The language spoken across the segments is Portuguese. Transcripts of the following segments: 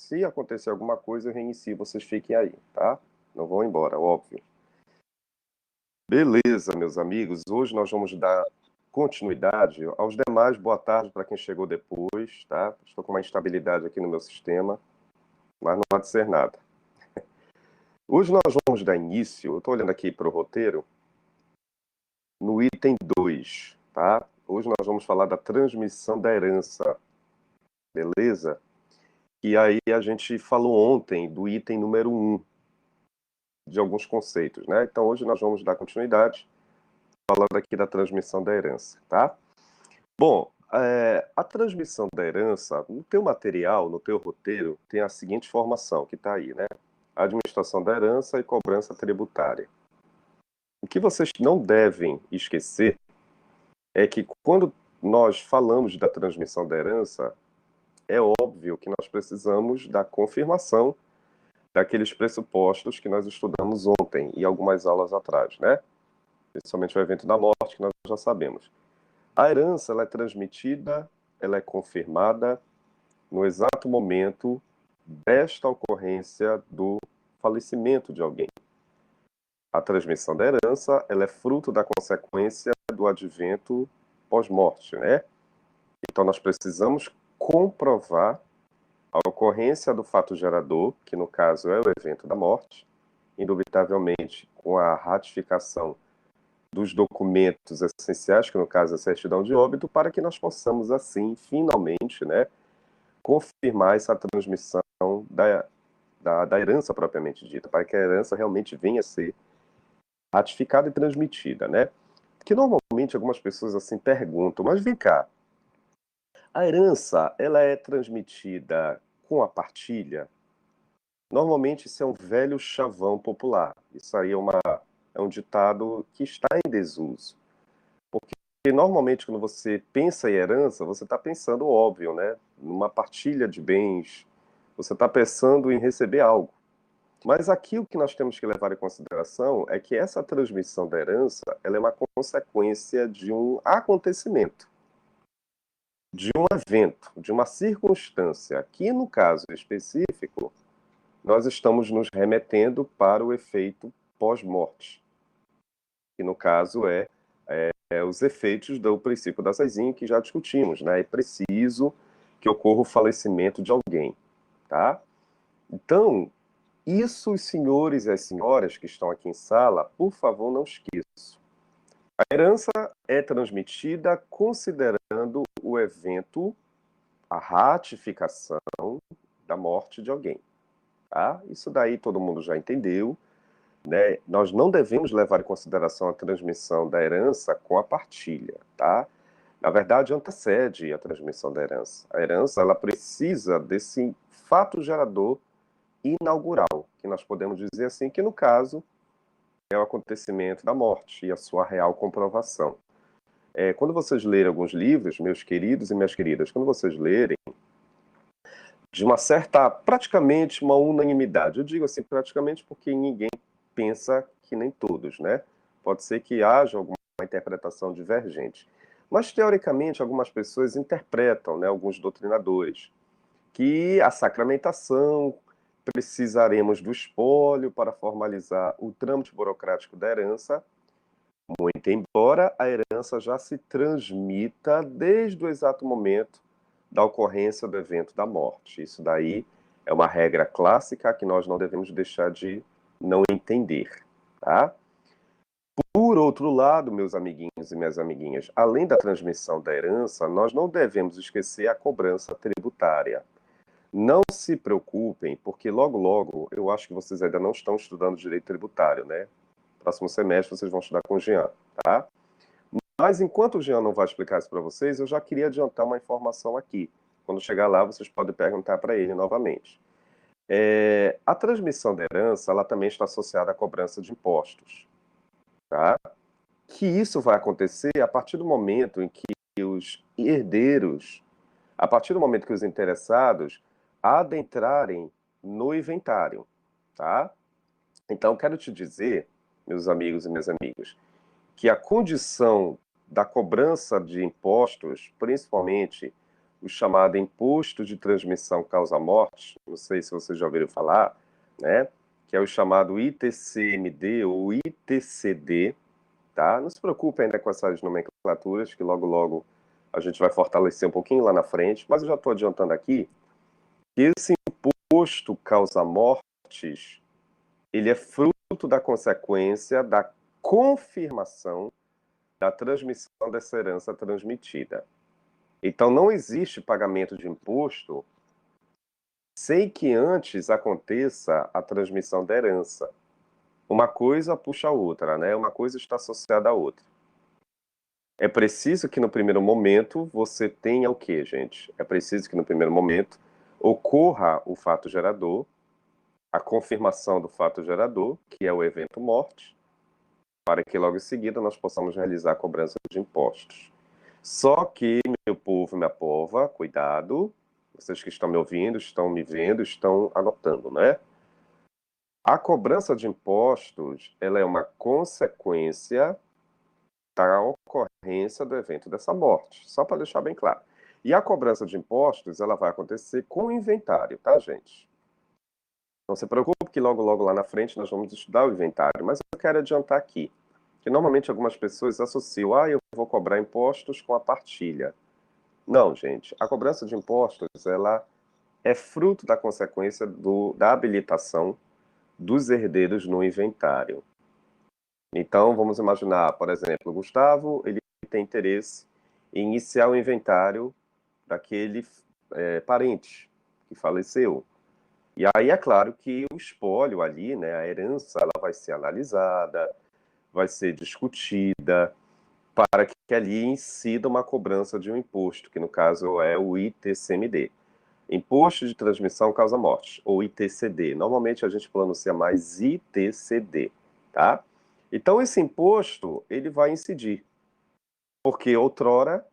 Se acontecer alguma coisa, eu reinicio, vocês fiquem aí, tá? Não vão embora, óbvio. Beleza, meus amigos. Hoje nós vamos dar continuidade aos demais. Boa tarde para quem chegou depois, tá? Estou com uma instabilidade aqui no meu sistema, mas não pode ser nada. Hoje nós vamos dar início, eu estou olhando aqui para o roteiro, no item 2, tá? Hoje nós vamos falar da transmissão da herança, beleza? E aí a gente falou ontem do item número 1, de alguns conceitos, né? Então hoje nós vamos dar continuidade falando aqui da transmissão da herança, tá? Bom, a transmissão da herança, no teu material, no teu roteiro, tem a seguinte formação que está aí, né? Administração da herança e cobrança tributária. O que vocês não devem esquecer é que quando nós falamos da transmissão da herança, é óbvio que nós precisamos da confirmação daqueles pressupostos que nós estudamos ontem e algumas aulas atrás, né? Principalmente o evento da morte, que nós já sabemos. A herança, ela é transmitida, ela é confirmada no exato momento desta ocorrência do falecimento de alguém. A transmissão da herança, ela é fruto da consequência do advento pós-morte, né? Então nós precisamos comprovar a ocorrência do fato gerador, que no caso é o evento da morte, indubitavelmente com a ratificação dos documentos essenciais, que no caso é a certidão de óbito, para que nós possamos assim, finalmente, né, confirmar essa transmissão da herança propriamente dita, para que a herança realmente venha a ser ratificada e transmitida, né? Que normalmente algumas pessoas assim perguntam, mas vem cá, a herança, ela é transmitida com a partilha? Normalmente isso é um velho chavão popular. Isso aí é um ditado que está em desuso. Porque normalmente quando você pensa em herança, você está pensando óbvio, né? Numa partilha de bens. Você está pensando em receber algo. Mas aqui o que nós temos que levar em consideração é que essa transmissão da herança, ela é uma consequência de um acontecimento, de um evento, de uma circunstância. Aqui no caso específico, nós estamos nos remetendo para o efeito pós-morte, que no caso é os efeitos do princípio da Saizinho que já discutimos, né? É preciso que ocorra o falecimento de alguém, tá? Então, isso os senhores e as senhoras que estão aqui em sala, por favor, não esqueçam. A herança é transmitida considerando o evento, a ratificação da morte de alguém, tá? Isso daí todo mundo já entendeu, né? Nós não devemos levar em consideração a transmissão da herança com a partilha, tá? Na verdade, antecede a transmissão da herança. A herança, ela precisa desse fato gerador inaugural, que nós podemos dizer assim, que no caso é o acontecimento da morte e a sua real comprovação. Quando vocês lerem alguns livros, meus queridos e minhas queridas, quando vocês lerem, de uma certa, praticamente uma unanimidade, eu digo assim praticamente porque ninguém pensa que nem todos, né? Pode ser que haja alguma interpretação divergente. Mas, teoricamente, algumas pessoas interpretam, né, alguns doutrinadores, que a sacramentação, precisaremos do espólio para formalizar o trâmite burocrático da herança, muito embora a herança já se transmita desde o exato momento da ocorrência do evento da morte. Isso daí é uma regra clássica que nós não devemos deixar de não entender, tá? Por outro lado, meus amiguinhos e minhas amiguinhas, além da transmissão da herança, nós não devemos esquecer a cobrança tributária. Não se preocupem, porque logo, logo, eu acho que vocês ainda não estão estudando direito tributário, né? Próximo semestre vocês vão estudar com o Jean, tá? Mas enquanto o Jean não vai explicar isso para vocês, eu já queria adiantar uma informação aqui. Quando chegar lá, vocês podem perguntar para ele novamente. A transmissão da herança, ela também está associada à cobrança de impostos, tá? Que isso vai acontecer a partir do momento em que os herdeiros, a partir do momento que os interessados adentrarem no inventário, tá? Então, quero te dizer, meus amigos e minhas amigas, que a condição da cobrança de impostos, principalmente o chamado imposto de transmissão causa-morte, não sei se vocês já ouviram falar, né? Que é o chamado ITCMD ou ITCD, tá? Não se preocupe ainda com essas nomenclaturas, que logo, logo a gente vai fortalecer um pouquinho lá na frente, mas eu já estou adiantando aqui que esse imposto causa-mortes, ele é fruto da consequência da confirmação da transmissão dessa herança transmitida. Então, não existe pagamento de imposto sem que antes aconteça a transmissão da herança. Uma coisa puxa a outra, né? Uma coisa está associada à outra. É preciso que no primeiro momento você tenha o quê, gente? É preciso que no primeiro momento ocorra o fato gerador, a confirmação do fato gerador, que é o evento morte, para que logo em seguida nós possamos realizar a cobrança de impostos. Só que, meu povo e minha pova, cuidado, vocês que estão me ouvindo, estão me vendo, estão anotando, né? A cobrança de impostos, ela é uma consequência da ocorrência do evento dessa morte, só para deixar bem claro. E a cobrança de impostos, ela vai acontecer com o inventário, tá, gente? Não se preocupe que logo, logo lá na frente nós vamos estudar o inventário, mas eu quero adiantar aqui, que normalmente algumas pessoas associam, eu vou cobrar impostos com a partilha. Não, gente, a cobrança de impostos, ela é fruto da consequência da habilitação dos herdeiros no inventário. Então, vamos imaginar, por exemplo, o Gustavo, ele tem interesse em iniciar o inventário daquele parente que faleceu. E aí é claro que o espólio ali, né, a herança, ela vai ser analisada, vai ser discutida, para que ali incida uma cobrança de um imposto, que no caso é o ITCMD. Imposto de Transmissão Causa-Morte, ou ITCD. Normalmente a gente pronuncia mais ITCD, tá? Então esse imposto, ele vai incidir, porque outrora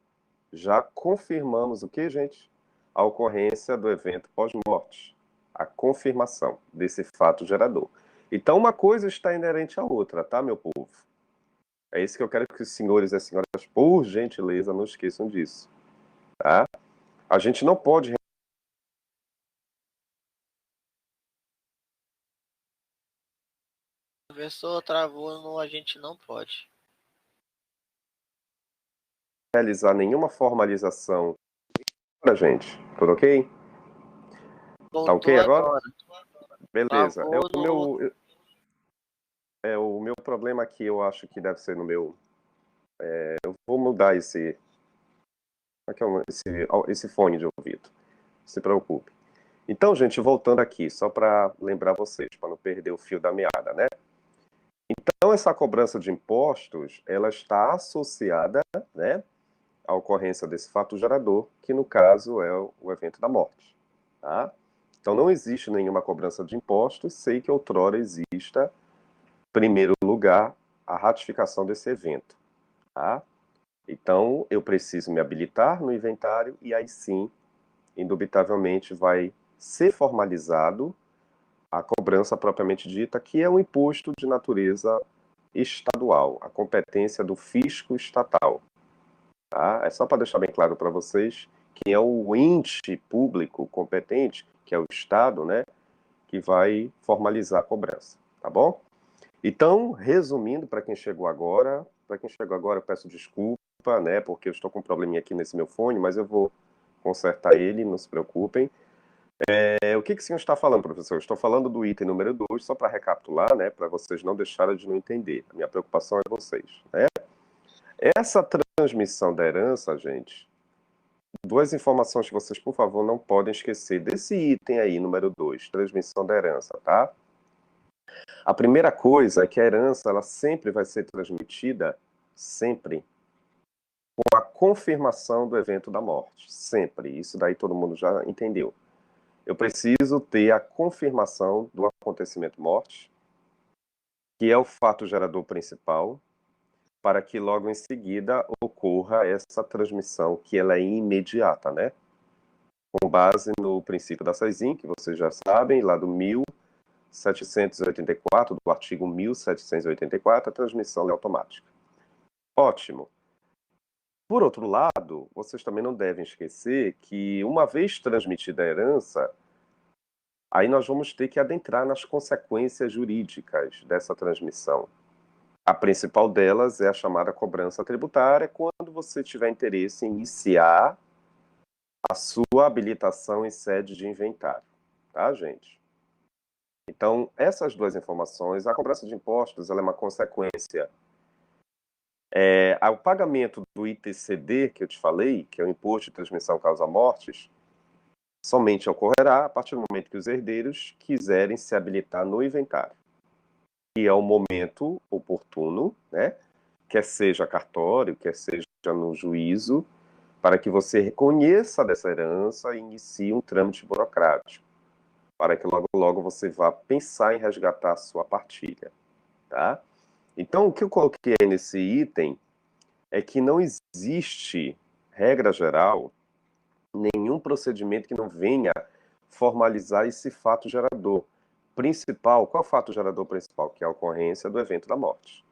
já confirmamos o que, gente? A ocorrência do evento pós-morte, a confirmação desse fato gerador. Então uma coisa está inerente à outra, tá, meu povo? É isso que eu quero que os senhores e as senhoras, por gentileza, não esqueçam disso, tá? A gente não pode Professor, travou no a gente não pode. realizar nenhuma formalização pra gente. Tudo ok? Tá Voltou ok agora? agora. Beleza. Travou no. O meu problema aqui, eu acho que deve ser no meu. Eu vou mudar esse fone de ouvido. Não se preocupe. Então, gente, voltando aqui, só para lembrar vocês, para não perder o fio da meada, né? Então, essa cobrança de impostos, ela está associada, né, à ocorrência desse fato gerador, que no caso é o evento da morte, tá? Então, não existe nenhuma cobrança de impostos, sei que outrora exista, em primeiro lugar, a ratificação desse evento, tá? Então, eu preciso me habilitar no inventário e aí sim, indubitavelmente, vai ser formalizado a cobrança propriamente dita, que é um imposto de natureza estadual, a competência do fisco estatal. Tá? É só para deixar bem claro para vocês que é o ente público competente, que é o Estado, né, que vai formalizar a cobrança, tá bom? Então, resumindo, para quem chegou agora, eu peço desculpa, né, porque eu estou com um probleminha aqui nesse meu fone, mas eu vou consertar ele, não se preocupem. O que que o senhor está falando, professor? Eu estou falando do item número 2, só para recapitular, né, para vocês não deixarem de não entender. A minha preocupação é vocês, né? Essa transmissão da herança, gente, duas informações que vocês, por favor, não podem esquecer desse item aí, número 2, transmissão da herança, tá? A primeira coisa é que a herança, ela sempre vai ser transmitida, sempre, com a confirmação do evento da morte. Sempre. Isso daí todo mundo já entendeu. Eu preciso ter a confirmação do acontecimento morte, que é o fato gerador principal, para que logo em seguida ocorra essa transmissão, que ela é imediata, né? Com base no princípio da SAISIN, que vocês já sabem, lá do 1784, do artigo 1784, a transmissão é automática. Ótimo. Por outro lado, vocês também não devem esquecer que, uma vez transmitida a herança, aí nós vamos ter que adentrar nas consequências jurídicas dessa transmissão. A principal delas é a chamada cobrança tributária, quando você tiver interesse em iniciar a sua habilitação em sede de inventário, tá, gente? Então, essas duas informações, a cobrança de impostos, ela é uma consequência. O pagamento do ITCD, que eu te falei, que é o Imposto de Transmissão Causa Mortes, somente ocorrerá a partir do momento que os herdeiros quiserem se habilitar no inventário, que é o momento oportuno, né? Quer seja cartório, quer seja no juízo, para que você reconheça dessa herança e inicie um trâmite burocrático, para que logo logo você vá pensar em resgatar a sua partilha, tá? Então, o que eu coloquei aí nesse item é que não existe, regra geral, nenhum procedimento que não venha formalizar esse fato gerador principal. Qual é o fato gerador principal? Que é a ocorrência do evento da morte.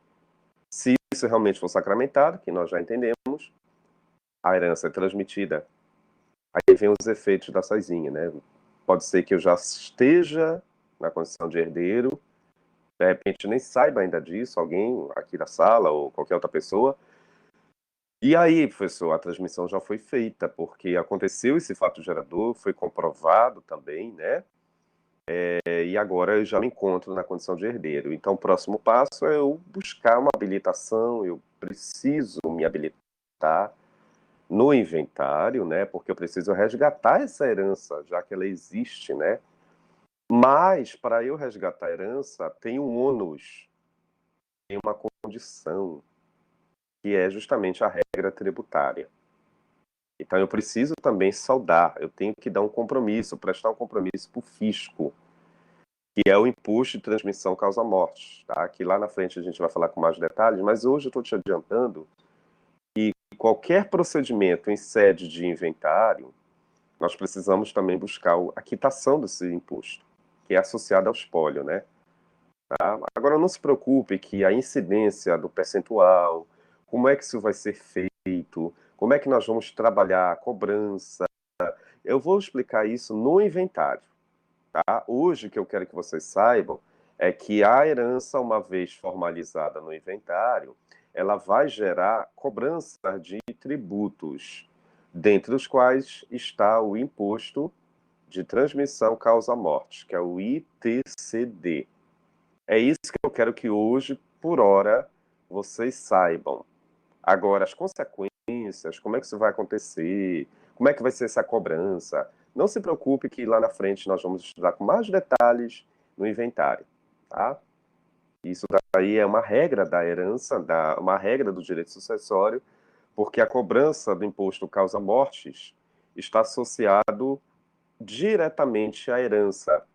Se isso realmente for sacramentado, que nós já entendemos, a herança é transmitida. Aí vem os efeitos da saisinha, né? Pode ser que eu já esteja na condição de herdeiro, de repente nem saiba ainda disso, alguém aqui da sala ou qualquer outra pessoa. E aí, professor, a transmissão já foi feita, porque aconteceu esse fato gerador, foi comprovado também, né? E agora eu já me encontro na condição de herdeiro. Então, o próximo passo é eu buscar uma habilitação, eu preciso me habilitar no inventário, né? Porque eu preciso resgatar essa herança, já que ela existe, né? Mas, para eu resgatar a herança, tem um ônus, tem uma condição, que é justamente a regra tributária. Então, eu preciso também saldar, eu tenho que dar um compromisso, prestar um compromisso para o fisco, que é o imposto de transmissão causa-morte, tá? Que lá na frente a gente vai falar com mais detalhes, mas hoje eu estou te adiantando que qualquer procedimento em sede de inventário, nós precisamos também buscar a quitação desse imposto, que é associado ao espólio, né? Tá? Agora, não se preocupe que a incidência do percentual, como é que isso vai ser feito, como é que nós vamos trabalhar a cobrança, eu vou explicar isso no inventário. Tá? Hoje, o que eu quero que vocês saibam é que a herança, uma vez formalizada no inventário, ela vai gerar cobrança de tributos, dentre os quais está o Imposto de Transmissão Causa-Morte, que é o ITCD. É isso que eu quero que hoje, por hora, vocês saibam. Agora, as consequências, como é que isso vai acontecer, como é que vai ser essa cobrança, não se preocupe que lá na frente nós vamos estudar com mais detalhes no inventário, tá? Isso daí é uma regra da herança, uma regra do direito sucessório, porque a cobrança do imposto causa-mortes está associado diretamente à herança.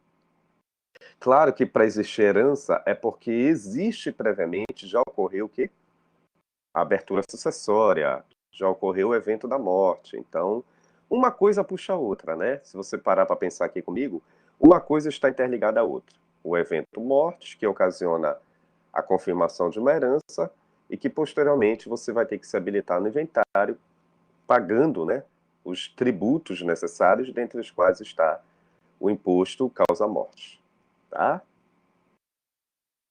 Claro que para existir herança é porque existe previamente, já ocorreu o quê? A abertura sucessória, já ocorreu o evento da morte. Então, uma coisa puxa a outra, né? Se você parar para pensar aqui comigo, uma coisa está interligada à outra. O evento morte, que ocasiona a confirmação de uma herança, e que posteriormente você vai ter que se habilitar no inventário, pagando, né, os tributos necessários, dentre os quais está o imposto causa-morte. Tá?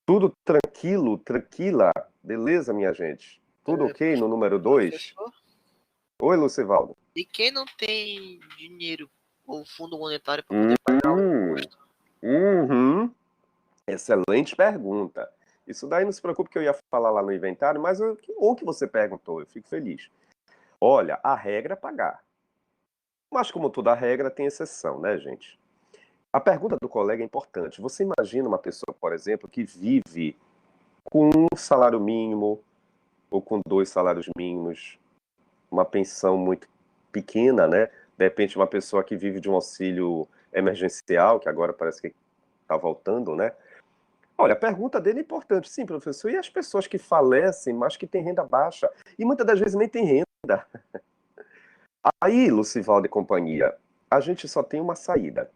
Tudo tranquilo, tranquila? Beleza, minha gente? Tudo ok no número 2? Professor, Oi, Lucivaldo. e quem não tem dinheiro ou fundo monetário para poder pagar o imposto? Uhum. Excelente pergunta. Isso daí não se preocupe que eu ia falar lá no inventário, mas que bom que você perguntou, eu fico feliz. Olha, a regra é pagar. Mas como toda regra tem exceção, né, gente? A pergunta do colega é importante. Você imagina uma pessoa, por exemplo, que vive com um salário mínimo ou com 2 salários mínimos, uma pensão muito pequena, né? De repente, uma pessoa que vive de um auxílio emergencial, que agora parece que está voltando, né? Olha, a pergunta dele é importante. Sim, professor. E as pessoas que falecem, mas que têm renda baixa? E muitas das vezes nem têm renda. Aí, Lucivaldo e companhia, a gente só tem uma saída.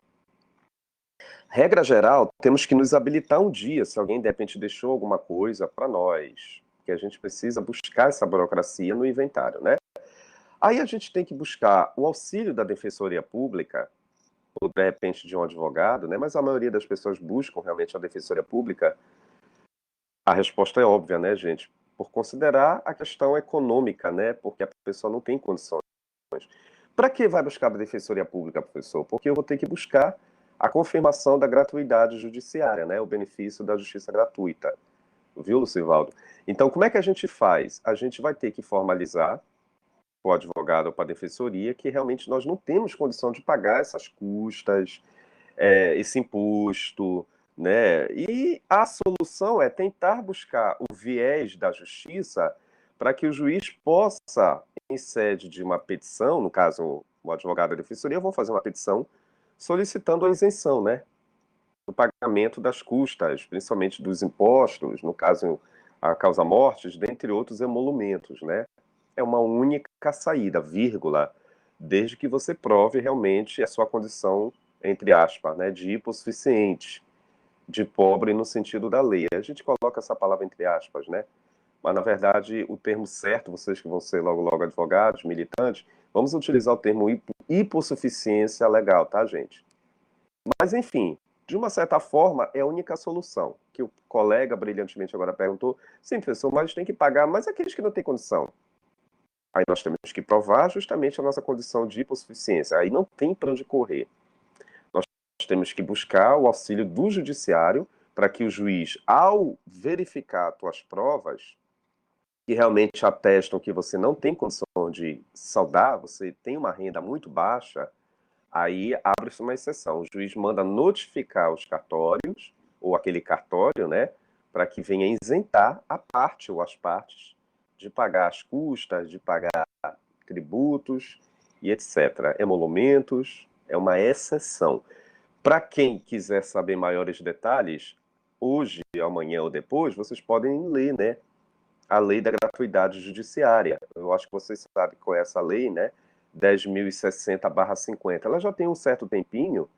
Regra geral, temos que nos habilitar um dia, se alguém de repente deixou alguma coisa para nós, que a gente precisa buscar essa burocracia no inventário, né? Aí a gente tem que buscar o auxílio da Defensoria Pública, ou de repente de um advogado, né? Mas a maioria das pessoas buscam realmente a Defensoria Pública. A resposta é óbvia, né, gente? Por considerar a questão econômica, né? Porque a pessoa não tem condições. Para que vai buscar a Defensoria Pública, professor? Porque eu vou ter que buscar a confirmação da gratuidade judiciária, né? O benefício da justiça gratuita. Viu, Lucivaldo? Então, como é que a gente faz? A gente vai ter que formalizar para o advogado ou para a defensoria que realmente nós não temos condição de pagar essas custas, esse imposto, né? E a solução é tentar buscar o viés da justiça para que o juiz possa, em sede de uma petição, no caso, o advogado da defensoria, vão fazer uma petição solicitando a isenção, né? Do pagamento das custas, principalmente dos impostos, no caso, a causa-mortes, dentre outros emolumentos, né? É uma única saída, vírgula, desde que você prove realmente a sua condição, entre aspas, né, de hipossuficiente, de pobre no sentido da lei. A gente coloca essa palavra entre aspas, né? Mas, na verdade, o termo certo, vocês que vão ser logo logo advogados, militantes, vamos utilizar o termo hipossuficiência legal, tá, gente? Mas, enfim, de uma certa forma, é a única solução. Que o colega brilhantemente agora perguntou, sim, professor, mas tem que pagar, mas aqueles que não têm condição. Aí nós temos que provar justamente a nossa condição de hipossuficiência. Aí não tem para onde correr. Nós temos que buscar o auxílio do judiciário para que o juiz, ao verificar tuas provas, que realmente atestam que você não tem condição de saldar, você tem uma renda muito baixa, aí abre-se uma exceção. O juiz manda notificar os cartórios, ou aquele cartório, né, para que venha isentar a parte ou as partes de pagar as custas, de pagar tributos e etc. Emolumentos, é uma exceção. Para quem quiser saber maiores detalhes, hoje, amanhã ou depois, vocês podem ler, né, a lei da gratuidade judiciária. Eu acho que vocês sabem qual é essa lei, né? 10.060/50. Ela já tem um certo tempinho,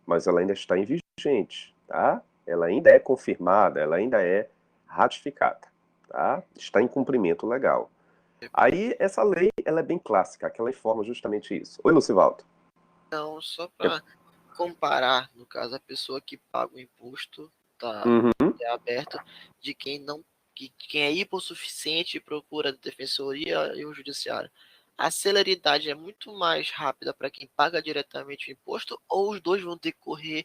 mas ela ainda está em vigente, tá? Ela ainda é confirmada, ela ainda é ratificada, tá? Está em cumprimento legal. Aí, essa lei, ela é bem clássica, que ela informa justamente isso. Oi, Lucivaldo. Então, só para comparar, no caso, a pessoa que paga o imposto tá Uhum. é aberto de quem não quem é hipossuficiente e procura a defensoria e o judiciário. A celeridade é muito mais rápida para quem paga diretamente o imposto ou os dois vão decorrer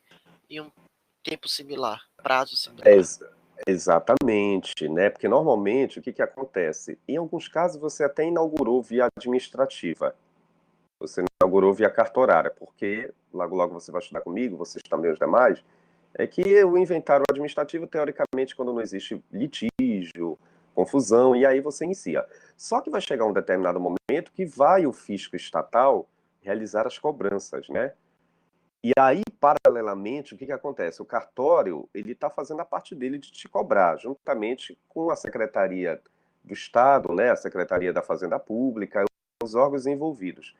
em um tempo similar, prazo similar? Ex exatamente, né? Porque normalmente o que que acontece? Em alguns casos você até inaugurou via administrativa. Você inaugurou via cartorária, porque logo logo você vai estudar comigo, vocês também os demais, é que o inventário administrativo, teoricamente, quando não existe litígio, confusão, e aí você inicia. Só que vai chegar um determinado momento que vai o fisco estatal realizar as cobranças, né? E aí, paralelamente, o que que acontece? O cartório, ele está fazendo a parte dele de te cobrar, juntamente com a Secretaria do Estado, né? A Secretaria da Fazenda Pública, os órgãos envolvidos.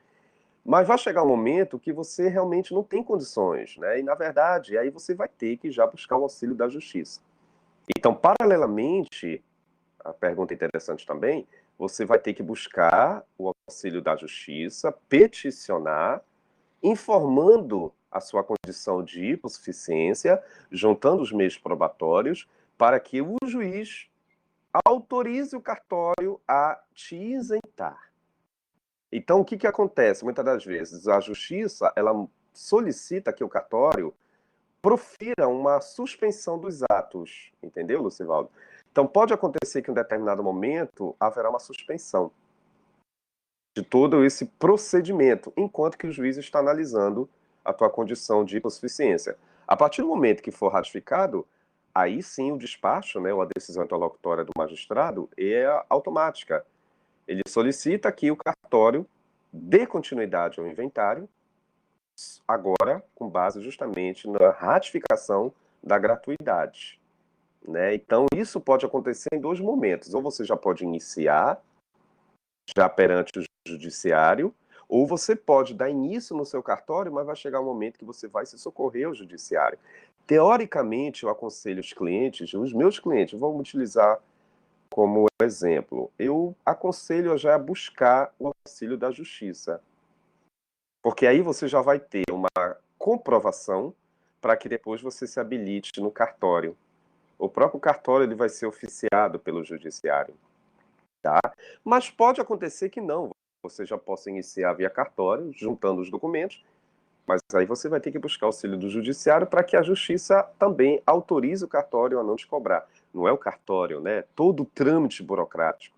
Mas vai chegar um momento que você realmente não tem condições, né? E, na verdade, aí você vai ter que já buscar o auxílio da justiça. Então, paralelamente, a pergunta interessante também, você vai ter que buscar o auxílio da justiça, peticionar, informando a sua condição de hipossuficiência, juntando os meios probatórios, para que o juiz autorize o cartório a te isentar. Então, o que que acontece? Muitas das vezes, a justiça, ela solicita que o cartório profira uma suspensão dos atos, entendeu, Lucivaldo? Então, pode acontecer que em um determinado momento haverá uma suspensão de todo esse procedimento, enquanto que o juiz está analisando a tua condição de hipossuficiência. A partir do momento que for ratificado, aí sim o despacho, né, ou a decisão interlocutória do magistrado é automática. Ele solicita que o cartório dê continuidade ao inventário, agora com base justamente na ratificação da gratuidade, né? Então isso pode acontecer em dois momentos. Ou você já pode iniciar já perante o judiciário, ou você pode dar início no seu cartório, mas vai chegar um momento que você vai se socorrer ao judiciário. Teoricamente, eu aconselho os clientes, os meus clientes, vamos utilizar como exemplo, eu aconselho já a buscar o auxílio da justiça, porque aí você já vai ter uma comprovação para que depois você se habilite no cartório. O próprio cartório ele vai ser oficiado pelo judiciário, tá? Mas pode acontecer que não, você já possa iniciar via cartório, juntando os documentos, mas aí você vai ter que buscar auxílio do judiciário para que a justiça também autorize o cartório a não te cobrar. Não é o cartório, né? Todo o trâmite burocrático.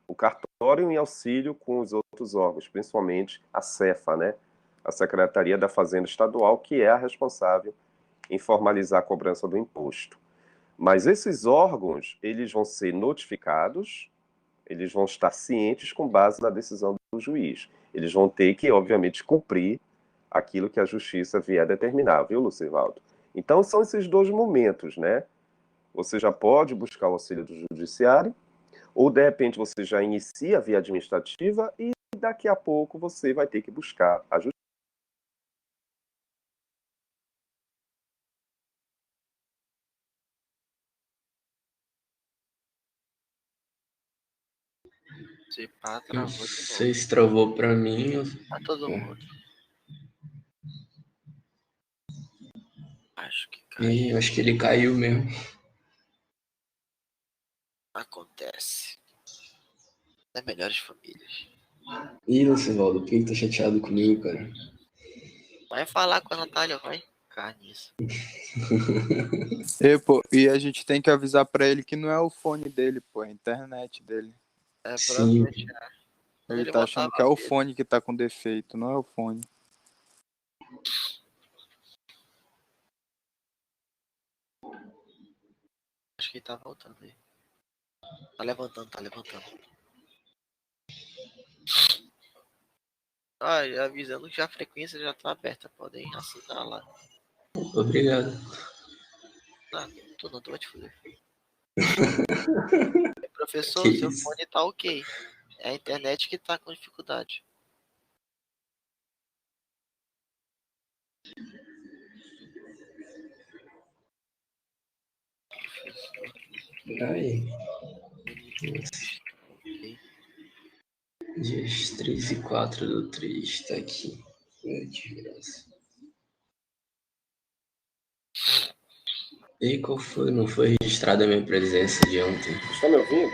O cartório em auxílio com os outros órgãos, principalmente a Cefa, né? A Secretaria da Fazenda Estadual, que é a responsável em formalizar a cobrança do imposto. Mas esses órgãos, eles vão ser notificados, eles vão estar cientes com base na decisão do juiz. Eles vão ter que, obviamente, cumprir aquilo que a justiça vier determinar, viu, Lucivaldo? Então, são esses dois momentos, né? Você já pode buscar o auxílio do judiciário, ou, de repente, você já inicia a via administrativa e daqui a pouco você vai ter que buscar a justiça. Se pá, Não travou de sei novo. se travou pra mim. Tá todo mundo. Acho que caiu. Eu acho que ele caiu mesmo. Acontece. Das melhores famílias. Ih, Lucivaldo, por que tá chateado comigo, cara? Vai falar com a Natália, vai. Cara, nisso. Pô, e a gente tem que avisar pra ele que não é o fone dele, pô, é a internet dele. É, Sim, provavelmente é. Quando Ele ele tá botar achando a que é o vida, fone que tá com defeito, não é o fone. acho que ele tá voltando aí. Tá levantando, tá levantando. Ah, avisando que a frequência já tá aberta. Podem assinar lá. obrigado. Ah, tu vai te fuder. Que Professor, seu isso? fone tá ok. É a internet que tá com dificuldade. Aí. Dias 3 e 4 do 3 tá aqui. Desgraça. E qual foi? Não foi registrada a minha presença de ontem? Está me ouvindo?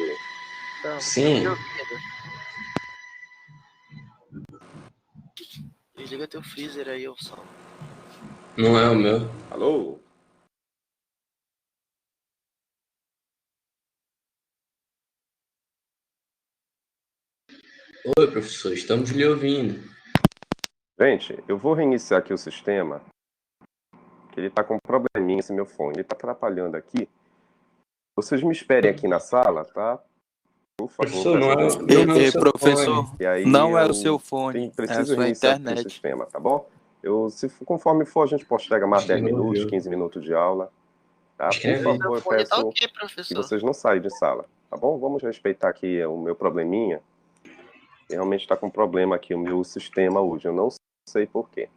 Sim. Desliga teu freezer aí, eu só. Não é o meu. Alô? Oi, professor, estamos lhe ouvindo. Gente, eu vou reiniciar aqui o sistema, que ele está com um probleminha esse meu fone. Ele está atrapalhando aqui. Vocês me esperem aqui na sala, tá? Por favor, Professor, peço não é o seu fone. Professor, E aí não é o seu eu fone, é a preciso sua reiniciar aqui o internet. sistema, tá bom? Conforme for, a gente posterga mais Acho que 10 não minutos, ouviu. 15 minutos de aula, tá? Por Escreve aí. favor, Seu eu fone tá peço ok, que professor. vocês não saiam de sala, tá bom? Vamos respeitar aqui o meu probleminha. Realmente está com problema aqui o meu sistema hoje, eu não sei por quê.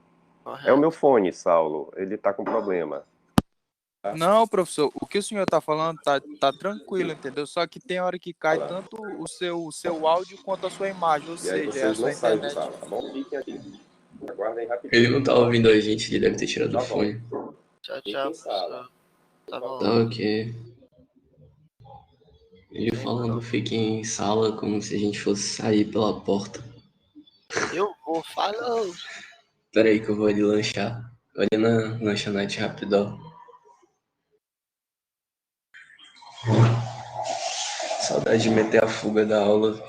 É o meu Correto. fone, Saulo, ele está com problema. Não, professor, o que o senhor tá falando tá tranquilo, entendeu? Só que tem hora que cai tanto o seu áudio quanto a sua imagem, ou E aí seja, é a vocês não sua saem de internet. sala, tá bom? Fiquem aqui. Aguardem Ele rapidinho, não tá tá bom? ouvindo a gente, ele deve ter tirado o Já volto. fone. Tchau, Fiquem tchau, em sala, professor. por Tá favor. bom. Tá ok. Ele Sem falando problema. fique em sala como se a gente fosse sair pela porta. Eu vou, falou. Pera aí que eu vou ali lanchar. Olha na lanchonete rapidão. Saudade de meter a fuga da aula.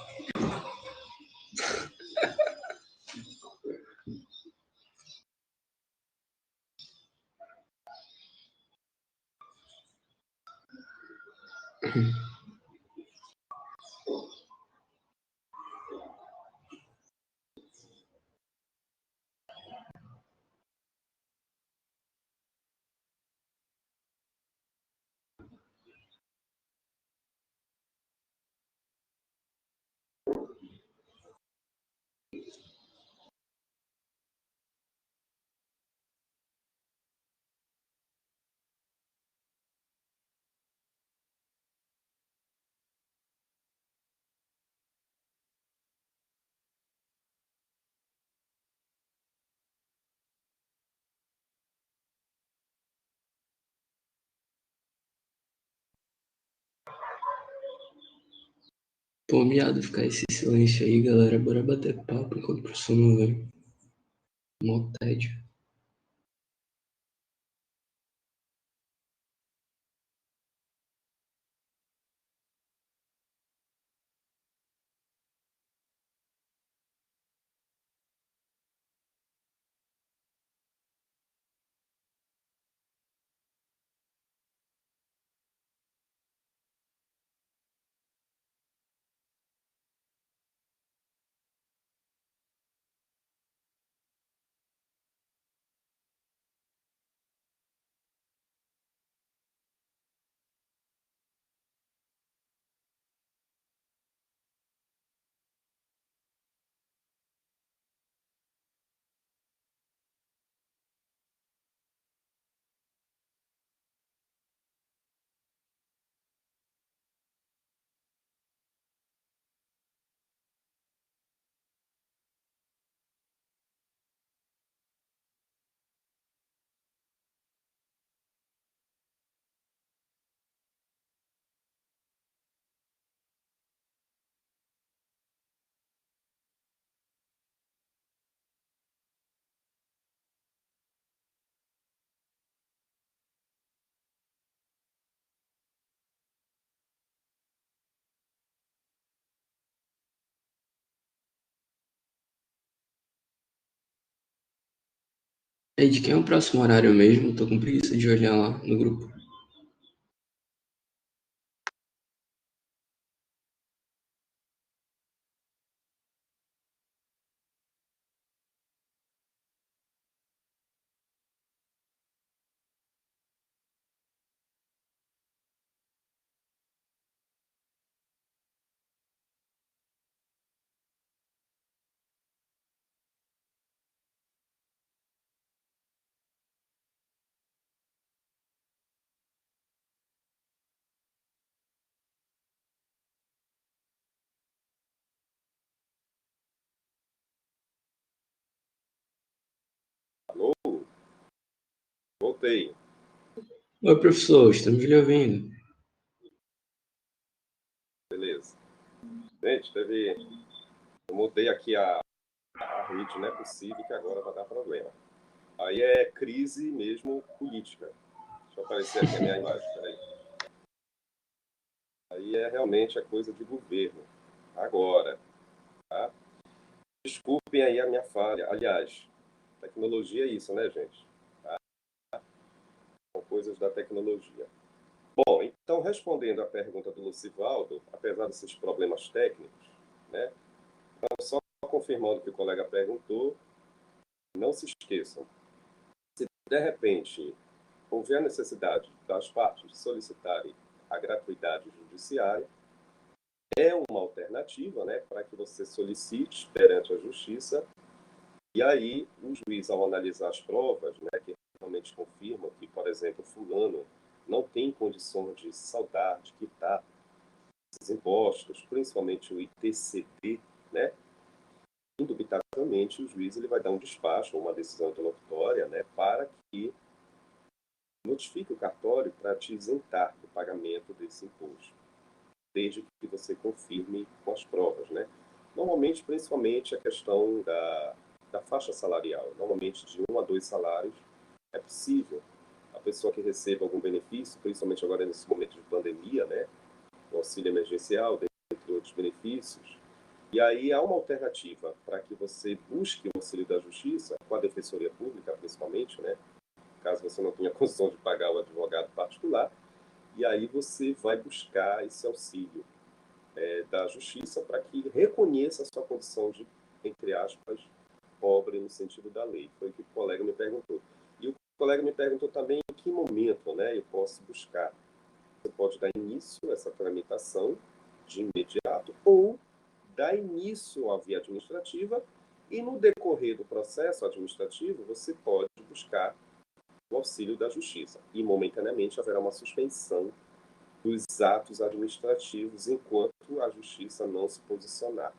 Pô, miado ficar esse silêncio aí, galera. Bora bater papo enquanto o professor não vem. Mó tédio. E de quem é o próximo horário mesmo? Tô com preguiça de olhar lá no grupo. Alô? Voltei. Oi, professor, estamos lhe ouvindo. Beleza. Gente, eu mudei aqui a rede, não é possível que agora vai dar problema. Aí é crise mesmo política. Deixa eu aparecer aqui a minha imagem, peraí. Aí é realmente a coisa de governo. Agora, tá? Desculpem aí a minha falha. Aliás, tecnologia é isso, né, gente? Tá? São coisas da tecnologia. Bom, então, respondendo à pergunta do Lucivaldo, apesar desses problemas técnicos, né? Então, só confirmando o que o colega perguntou, não se esqueçam, se de repente houver a necessidade das partes solicitarem a gratuidade judiciária, é uma alternativa, né, para que você solicite perante a justiça, e aí o juiz, ao analisar as provas, né, que realmente confirmam que, por exemplo, fulano não tem condições de saldar, de quitar esses impostos, principalmente o ITCD, né, indubitavelmente o juiz ele vai dar um despacho, uma decisão interlocutória, né, para que notifique o cartório para te isentar do pagamento desse imposto, desde que você confirme com as provas, né? Normalmente, principalmente a questão da faixa salarial. Normalmente, de 1 a 2 salários, é possível a pessoa que receba algum benefício, principalmente agora nesse momento de pandemia, né? O auxílio emergencial, dentre outros benefícios. E aí há uma alternativa para que você busque o auxílio da justiça, com a defensoria pública, principalmente, né? Caso você não tenha condição de pagar o advogado particular, e aí você vai buscar esse auxílio da justiça para que reconheça a sua condição de, entre aspas, pobre no sentido da lei. Foi o que o colega me perguntou. E o colega me perguntou também em que momento, né, eu posso buscar. Você pode dar início a essa tramitação de imediato ou dar início à via administrativa e no decorrer do processo administrativo você pode buscar o auxílio da justiça e momentaneamente haverá uma suspensão dos atos administrativos enquanto a justiça não se posicionar.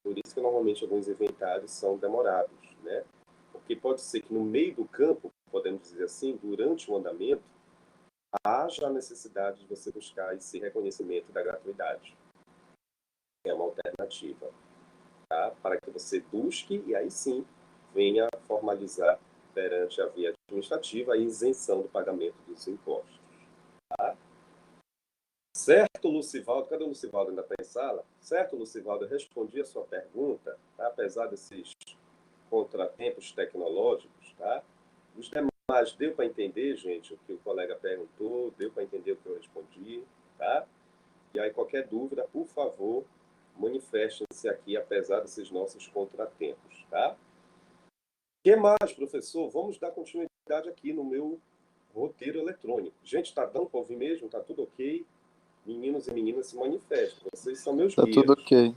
Por isso que normalmente alguns inventários são demorados, né? Porque pode ser que no meio do campo, podemos dizer assim, durante o andamento, haja a necessidade de você buscar esse reconhecimento da gratuidade. é uma alternativa, tá? Para que você busque e aí sim venha formalizar perante a via administrativa a isenção do pagamento dos impostos. Tá? Certo, Lucivaldo? Cadê o Lucivaldo? Ainda está em sala? Certo, Lucivaldo? Eu respondi a sua pergunta, tá? Apesar desses contratempos tecnológicos, tá? Os demais, deu para entender, gente, o que o colega perguntou, deu para entender o que eu respondi, tá? E aí, qualquer dúvida, por favor, manifestem-se aqui, apesar desses nossos contratempos, tá? O que mais, professor? Vamos dar continuidade aqui no meu roteiro eletrônico. Gente, está dando para ouvir mesmo? Está tudo ok? Meninos e meninas se manifestam. Vocês são meus Tá guias. tudo ok.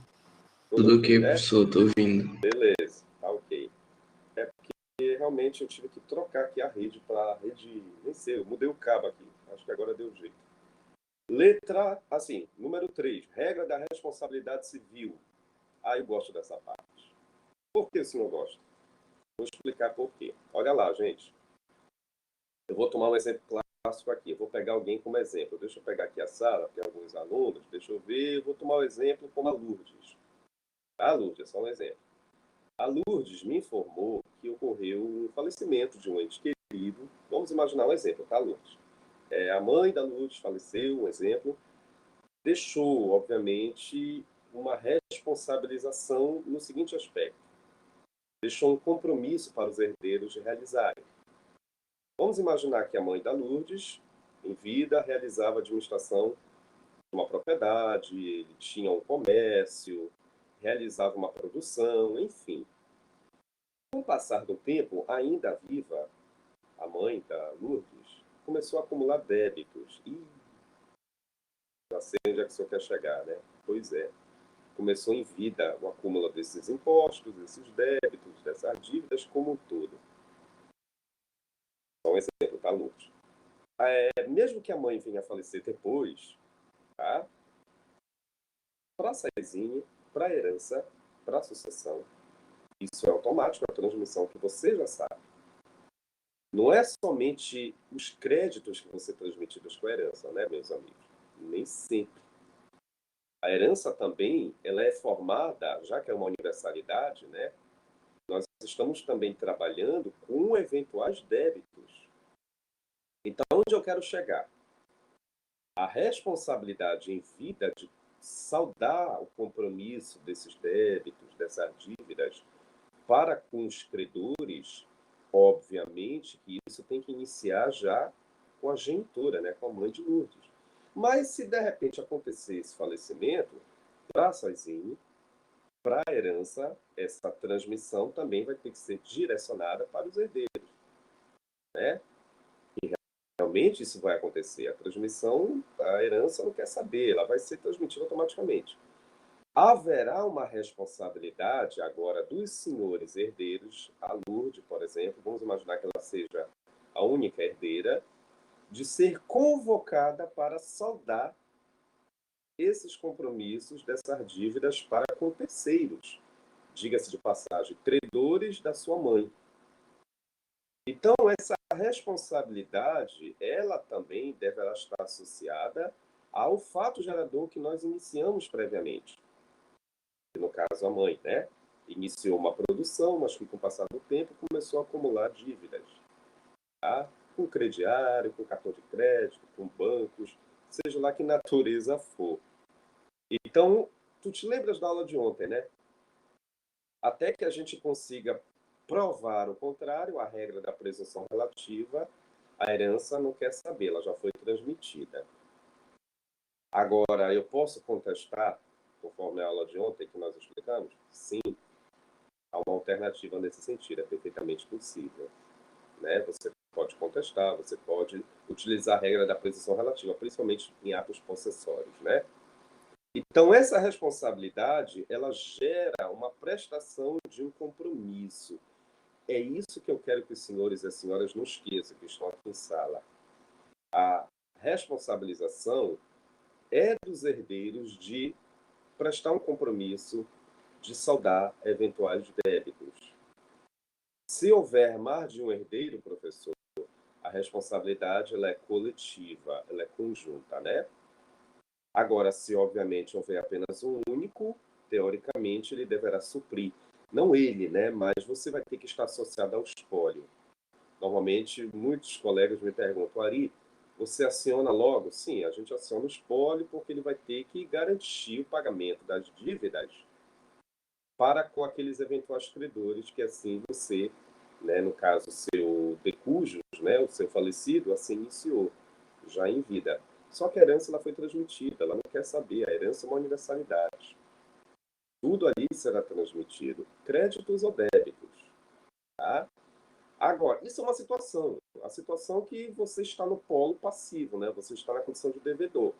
Tudo ok, né? professor, tô ouvindo. Beleza, tá ok. É porque realmente eu tive que trocar aqui a rede para a rede. Nem sei, eu mudei o cabo aqui. Acho que agora deu jeito. Letra, assim, número 3, regra da responsabilidade civil. Ah, eu gosto dessa parte. Por que o senhor gosta? Vou explicar por quê. Olha lá, gente. Eu vou tomar um exemplo clássico aqui. Eu vou pegar alguém como exemplo. Deixa eu pegar aqui a sala, tem alguns alunos. Deixa eu ver. Eu vou tomar um exemplo como a Lourdes. A Lourdes é só um exemplo. A Lourdes me informou que ocorreu um falecimento de um ente querido. Vamos imaginar um exemplo, tá, Lourdes? A mãe da Lourdes faleceu, um exemplo. Deixou, obviamente, uma responsabilização no seguinte aspecto. Deixou um compromisso para os herdeiros de realizarem. Vamos imaginar que a mãe da Lourdes, em vida, realizava a administração de uma propriedade, ele tinha um comércio, realizava uma produção, enfim. Com o passar do tempo, ainda viva, a mãe da Lourdes começou a acumular débitos. E já sei onde é que o senhor quer chegar, né? Pois é. Começou em vida o acúmulo desses impostos, desses débitos, dessas dívidas como um todo. Só um exemplo, tá, Lourdes? Mesmo que a mãe venha a falecer depois, tá? Para a Cezinha, para a herança, para a sucessão, isso é automático, é a transmissão que você já sabe. Não é somente os créditos que vão ser transmitidos com a herança, né, meus amigos? Nem sempre. A herança também, ela é formada, já que é uma universalidade, né? Nós estamos também trabalhando com eventuais débitos. Então, onde eu quero chegar? A responsabilidade em vida de saldar o compromisso desses débitos, dessas dívidas, para com os credores, obviamente que isso tem que iniciar já com a genitora, né, com a mãe de Lourdes. Mas se de repente acontecer esse falecimento, para a Sozinho, para a herança, essa transmissão também vai ter que ser direcionada para os herdeiros, né? E realmente isso vai acontecer. A transmissão, a herança não quer saber, ela vai ser transmitida automaticamente. Haverá uma responsabilidade agora dos senhores herdeiros, a Lourdes, por exemplo, vamos imaginar que ela seja a única herdeira, de ser convocada para saldar esses compromissos dessas dívidas para com terceiros, diga-se de passagem, credores da sua mãe. Então, essa responsabilidade, ela também deverá estar associada ao fato gerador que nós iniciamos previamente. No caso, a mãe, né? Iniciou uma produção, mas com o passar do tempo começou a acumular dívidas. Tá? Com crediário, com cartão de crédito, com bancos, seja lá que natureza for. Então, tu te lembras da aula de ontem, né? Até que a gente consiga provar o contrário, a regra da presunção relativa, a herança não quer saber, ela já foi transmitida. Agora, eu posso contestar, conforme a aula de ontem que nós explicamos? Sim, há uma alternativa nesse sentido, é perfeitamente possível. Né? Você pode contestar, você pode utilizar a regra da presunção relativa, principalmente em atos possessórios, né? Então, essa responsabilidade, ela gera uma prestação de um compromisso. É isso que eu quero que os senhores e as senhoras não esqueçam, que estão aqui em sala. A responsabilização é dos herdeiros de prestar um compromisso de saldar eventuais débitos. Se houver mais de um herdeiro, professor, a responsabilidade ela é coletiva, ela é conjunta, né? Agora, se obviamente houver apenas um único, teoricamente, ele deverá suprir. Não ele, né? Mas você vai ter que estar associado ao espólio. Normalmente, muitos colegas me perguntam, Ari, você aciona logo? Sim, a gente aciona o espólio porque ele vai ter que garantir o pagamento das dívidas para com aqueles eventuais credores que assim você, né, no caso seu decujus, né, o seu falecido, assim iniciou, já em vida. Só que a herança ela foi transmitida, ela não quer saber, a herança é uma universalidade. Tudo ali será transmitido, créditos ou débitos. Tá? Agora, isso é uma situação. A situação que você está no polo passivo, né? Você está na condição de devedor.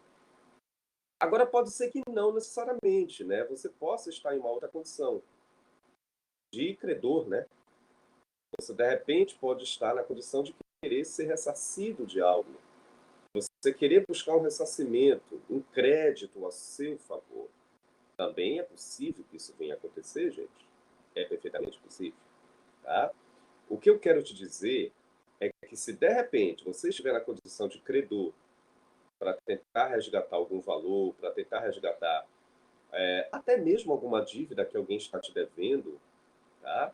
Agora, pode ser que não necessariamente, né? Você possa estar em uma outra condição de credor, né? Você, de repente, pode estar na condição de querer ser ressarcido de algo. Você querer buscar um ressarcimento, um crédito a seu favor. Também é possível que isso venha a acontecer, gente. É perfeitamente possível. Tá? O que eu quero te dizer é que se, de repente, você estiver na condição de credor para tentar resgatar algum valor, para tentar resgatar até mesmo alguma dívida que alguém está te devendo, tá?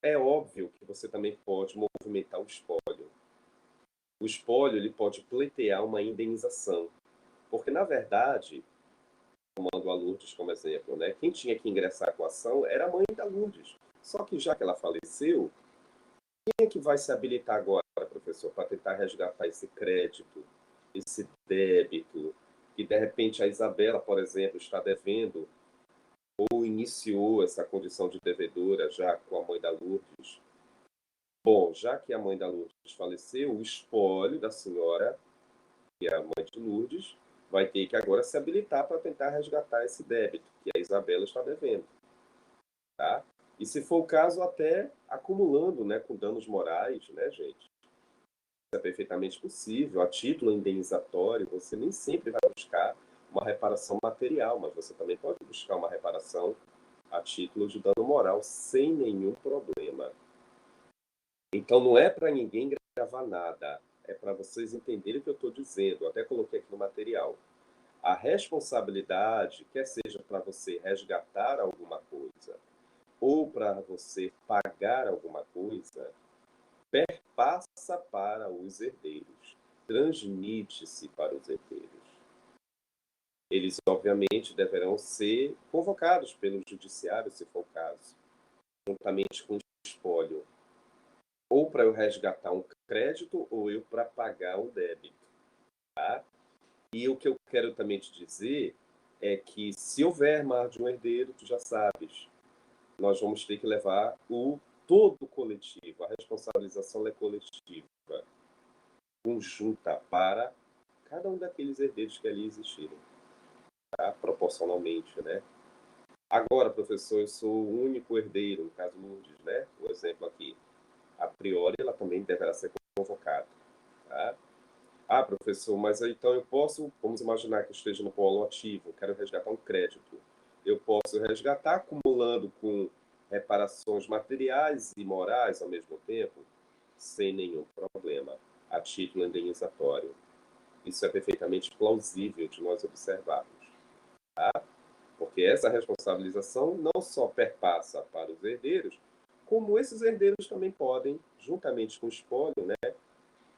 É óbvio que você também pode movimentar o espólio. O espólio ele pode pleitear uma indenização. Porque, na verdade, tomando a Lourdes como exemplo, né? Quem tinha que ingressar com a ação era a mãe da Lourdes. Só que já que ela faleceu, quem é que vai se habilitar agora, professor, para tentar resgatar esse crédito, esse débito, que de repente a Isabela, por exemplo, está devendo ou iniciou essa condição de devedora já com a mãe da Lourdes? Bom, já que a mãe da Lourdes faleceu, o espólio da senhora, que é a mãe de Lourdes, vai ter que agora se habilitar para tentar resgatar esse débito que a Isabela está devendo. Tá? E se for o caso, até acumulando, né, com danos morais, né, gente? Isso é perfeitamente possível. A título indenizatório, você nem sempre vai buscar uma reparação material, mas você também pode buscar uma reparação a título de dano moral sem nenhum problema. Então, não é para ninguém gravar nada. É para vocês entenderem o que eu estou dizendo. Eu até coloquei aqui no material. A responsabilidade, quer seja para você resgatar alguma coisa ou para você pagar alguma coisa, perpassa para os herdeiros, transmite-se para os herdeiros. Eles, obviamente, deverão ser convocados pelo judiciário, se for o caso, juntamente com o espólio, ou para eu resgatar um crédito ou eu para pagar um débito. Tá? E o que eu quero também te dizer é que se houver mais de um herdeiro, tu já sabes, nós vamos ter que levar o todo coletivo, a responsabilização é coletiva, conjunta para cada um daqueles herdeiros que ali existirem, tá? Proporcionalmente, né? Agora, professor, eu sou o único herdeiro, no caso Lourdes, né? O exemplo aqui. A priori, ela também deverá ser convocada, tá? Ah, professor, mas então eu posso, vamos imaginar que eu esteja no polo ativo, quero resgatar um crédito. Eu posso resgatar acumulando com reparações materiais e morais ao mesmo tempo, sem nenhum problema, a título indenizatório. Isso é perfeitamente plausível de nós observarmos, tá? Porque essa responsabilização não só perpassa para os herdeiros, como esses herdeiros também podem, juntamente com o espólio, né,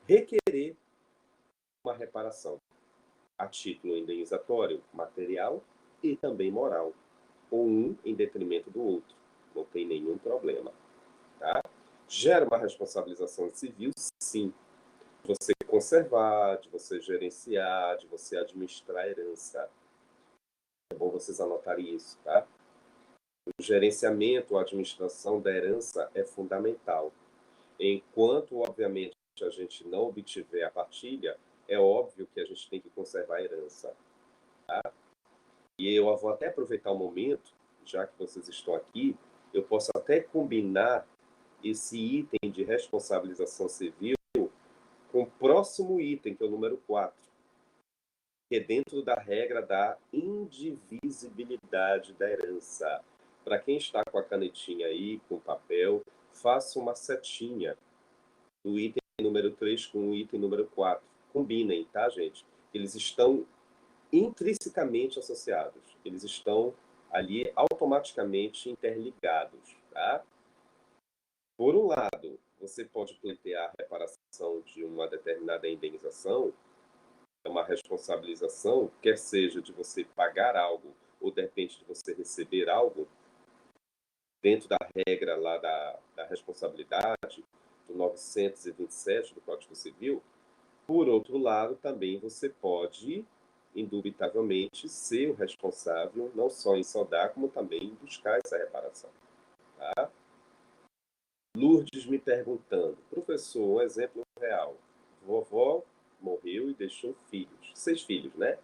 requerer uma reparação a título indenizatório, material e também moral, ou um em detrimento do outro. Não tem nenhum problema. Tá? Gera uma responsabilização civil, sim, de você conservar, de você gerenciar, de você administrar a herança. É bom vocês anotarem isso, tá? O gerenciamento, a administração da herança é fundamental. Enquanto, obviamente, a gente não obtiver a partilha, é óbvio que a gente tem que conservar a herança. Tá? E eu vou até aproveitar o momento, já que vocês estão aqui, eu posso até combinar esse item de responsabilização civil com o próximo item, que é o número 4, que é dentro da regra da indivisibilidade da herança. Para quem está com a canetinha aí, com o papel, faça uma setinha do item número 3 com o item número 4. Combinem, tá, gente? Eles estão intrinsecamente associados. Eles estão ali automaticamente interligados, tá? Por um lado, você pode pleitear a reparação de uma determinada indenização, uma responsabilização, quer seja de você pagar algo ou, de repente, de você receber algo, dentro da regra lá da responsabilidade, do 927 do Código Civil. Por outro lado, também você pode, indubitavelmente, ser o responsável, não só em saldar, como também em buscar essa reparação. Tá? Lourdes me perguntando, professor, um exemplo real. Vovó morreu e deixou filhos, 6 filhos, né?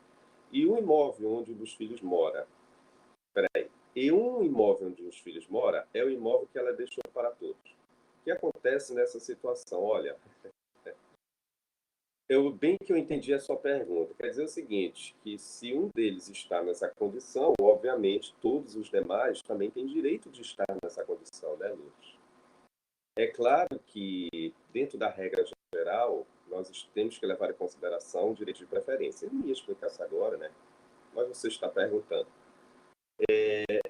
E o imóvel onde um dos filhos mora, e um imóvel onde os filhos moram é o imóvel que ela deixou para todos. O que acontece nessa situação? Olha, bem que eu entendi a sua pergunta. Quer dizer o seguinte, que se um deles está nessa condição, obviamente todos os demais também têm direito de estar nessa condição, né, Luz? É claro que, dentro da regra geral, nós temos que levar em consideração o direito de preferência. Eu não ia explicar isso agora, né? Mas você está perguntando.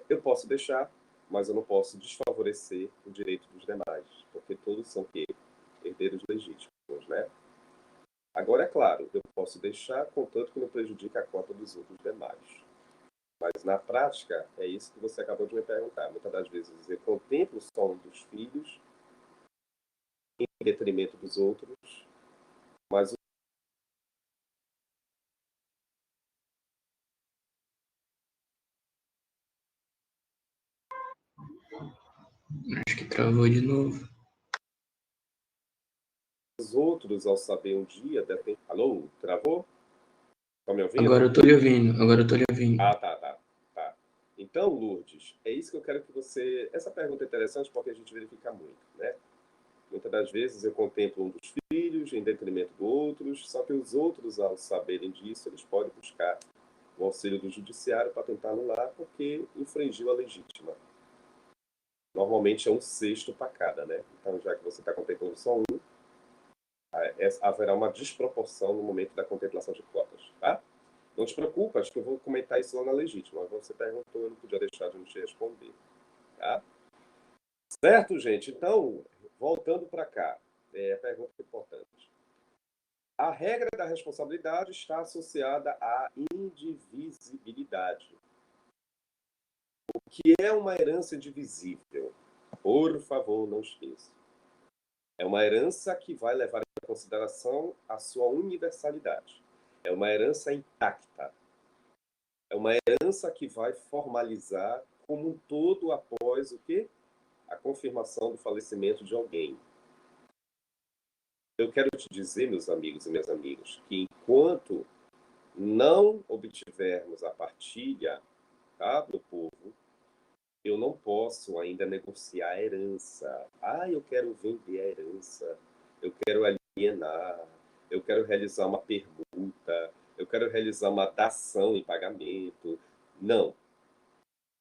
Eu posso deixar, mas eu não posso desfavorecer o direito dos demais, porque todos são herdeiros legítimos, né? Agora, é claro, eu posso deixar, contanto que não prejudique a cota dos outros demais. Mas, na prática, é isso que você acabou de me perguntar. Muitas das vezes eu contemplo só um dos filhos, em detrimento dos outros, mas Acho que travou de novo. os outros, ao saber um dia, devem... Alô? Travou? Tá me ouvindo? Agora eu tô lhe ouvindo, agora eu tô lhe ouvindo. Ah, tá. Então, Lourdes, é isso que eu quero que você... Essa pergunta é interessante porque a gente verifica muito, né? Muitas das vezes eu contemplo um dos filhos em detrimento do outros, só que os outros, ao saberem disso, eles podem buscar o auxílio do judiciário para tentar anular porque infringiu a legítima. Normalmente é 1/6 para cada, né? Então, já que você está contemplando só um, haverá uma desproporção no momento da contemplação de cotas, tá? Não te preocupa, acho que eu vou comentar isso lá na legítima. Mas você perguntou, eu não podia deixar de não te responder, tá? Certo, gente? Então, voltando para cá, a pergunta importante. A regra da responsabilidade está associada à indivisibilidade. O que é uma herança indivisível? Por favor, não esqueça. É uma herança que vai levar em consideração a sua universalidade. É uma herança intacta. É uma herança que vai formalizar como um todo após o quê? A confirmação do falecimento de alguém. Eu quero te dizer, meus amigos e minhas amigas, que enquanto não obtivermos a partilha, tá, do povo, eu não posso ainda negociar a herança. Eu quero vender a herança, eu quero alienar, eu quero realizar uma permuta, eu quero realizar uma dação em pagamento. Não.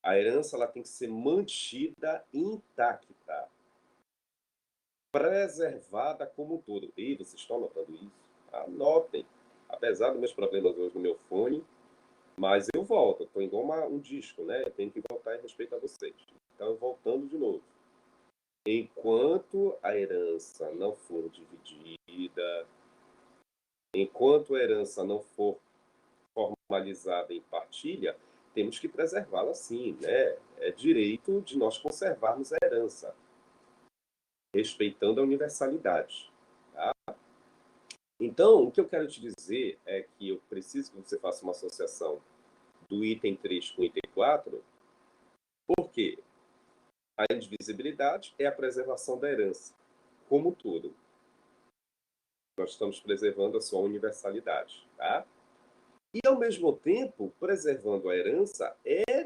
A herança ela tem que ser mantida intacta, preservada como um todo. E vocês estão notando isso? Anotem. Apesar dos meus problemas hoje no meu fone, mas eu volto. Estou igual um disco, né? Eu tenho que voltar em respeito a vocês. Então, voltando de novo. Enquanto a herança não for dividida, enquanto a herança não for formalizada em partilha, temos que preservá-la sim, né? É direito de nós conservarmos a herança, respeitando a universalidade. Tá? Então, o que eu quero te dizer é que eu preciso que você faça uma associação do item 3 com o item 4, porque a indivisibilidade é a preservação da herança, como tudo. Nós estamos preservando a sua universalidade. Tá? E, ao mesmo tempo, preservando a herança é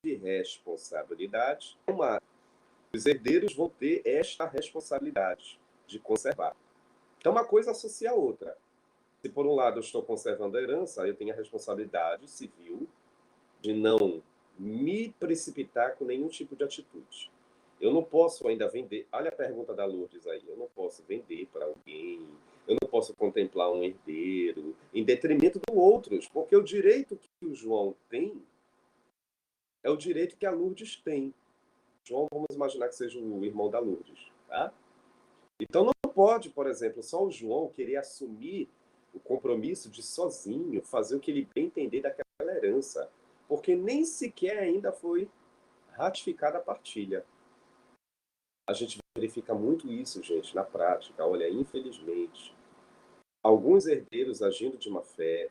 de responsabilidade. Os herdeiros vão ter esta responsabilidade de conservar. Então, uma coisa associa a outra. Se, por um lado, eu estou conservando a herança, eu tenho a responsabilidade civil de não me precipitar com nenhum tipo de atitude. Eu não posso ainda vender. Olha a pergunta da Lourdes aí. Eu não posso vender para alguém. Eu não posso contemplar um herdeiro em detrimento do outros, porque o direito que o João tem é o direito que a Lourdes tem. João, vamos imaginar que seja o irmão da Lourdes, tá? Então não pode, por exemplo, só o João querer assumir o compromisso de sozinho fazer o que ele bem entender daquela herança, porque nem sequer ainda foi ratificada a partilha. A gente verifica muito isso, gente, na prática. Olha, infelizmente, alguns herdeiros agindo de má fé,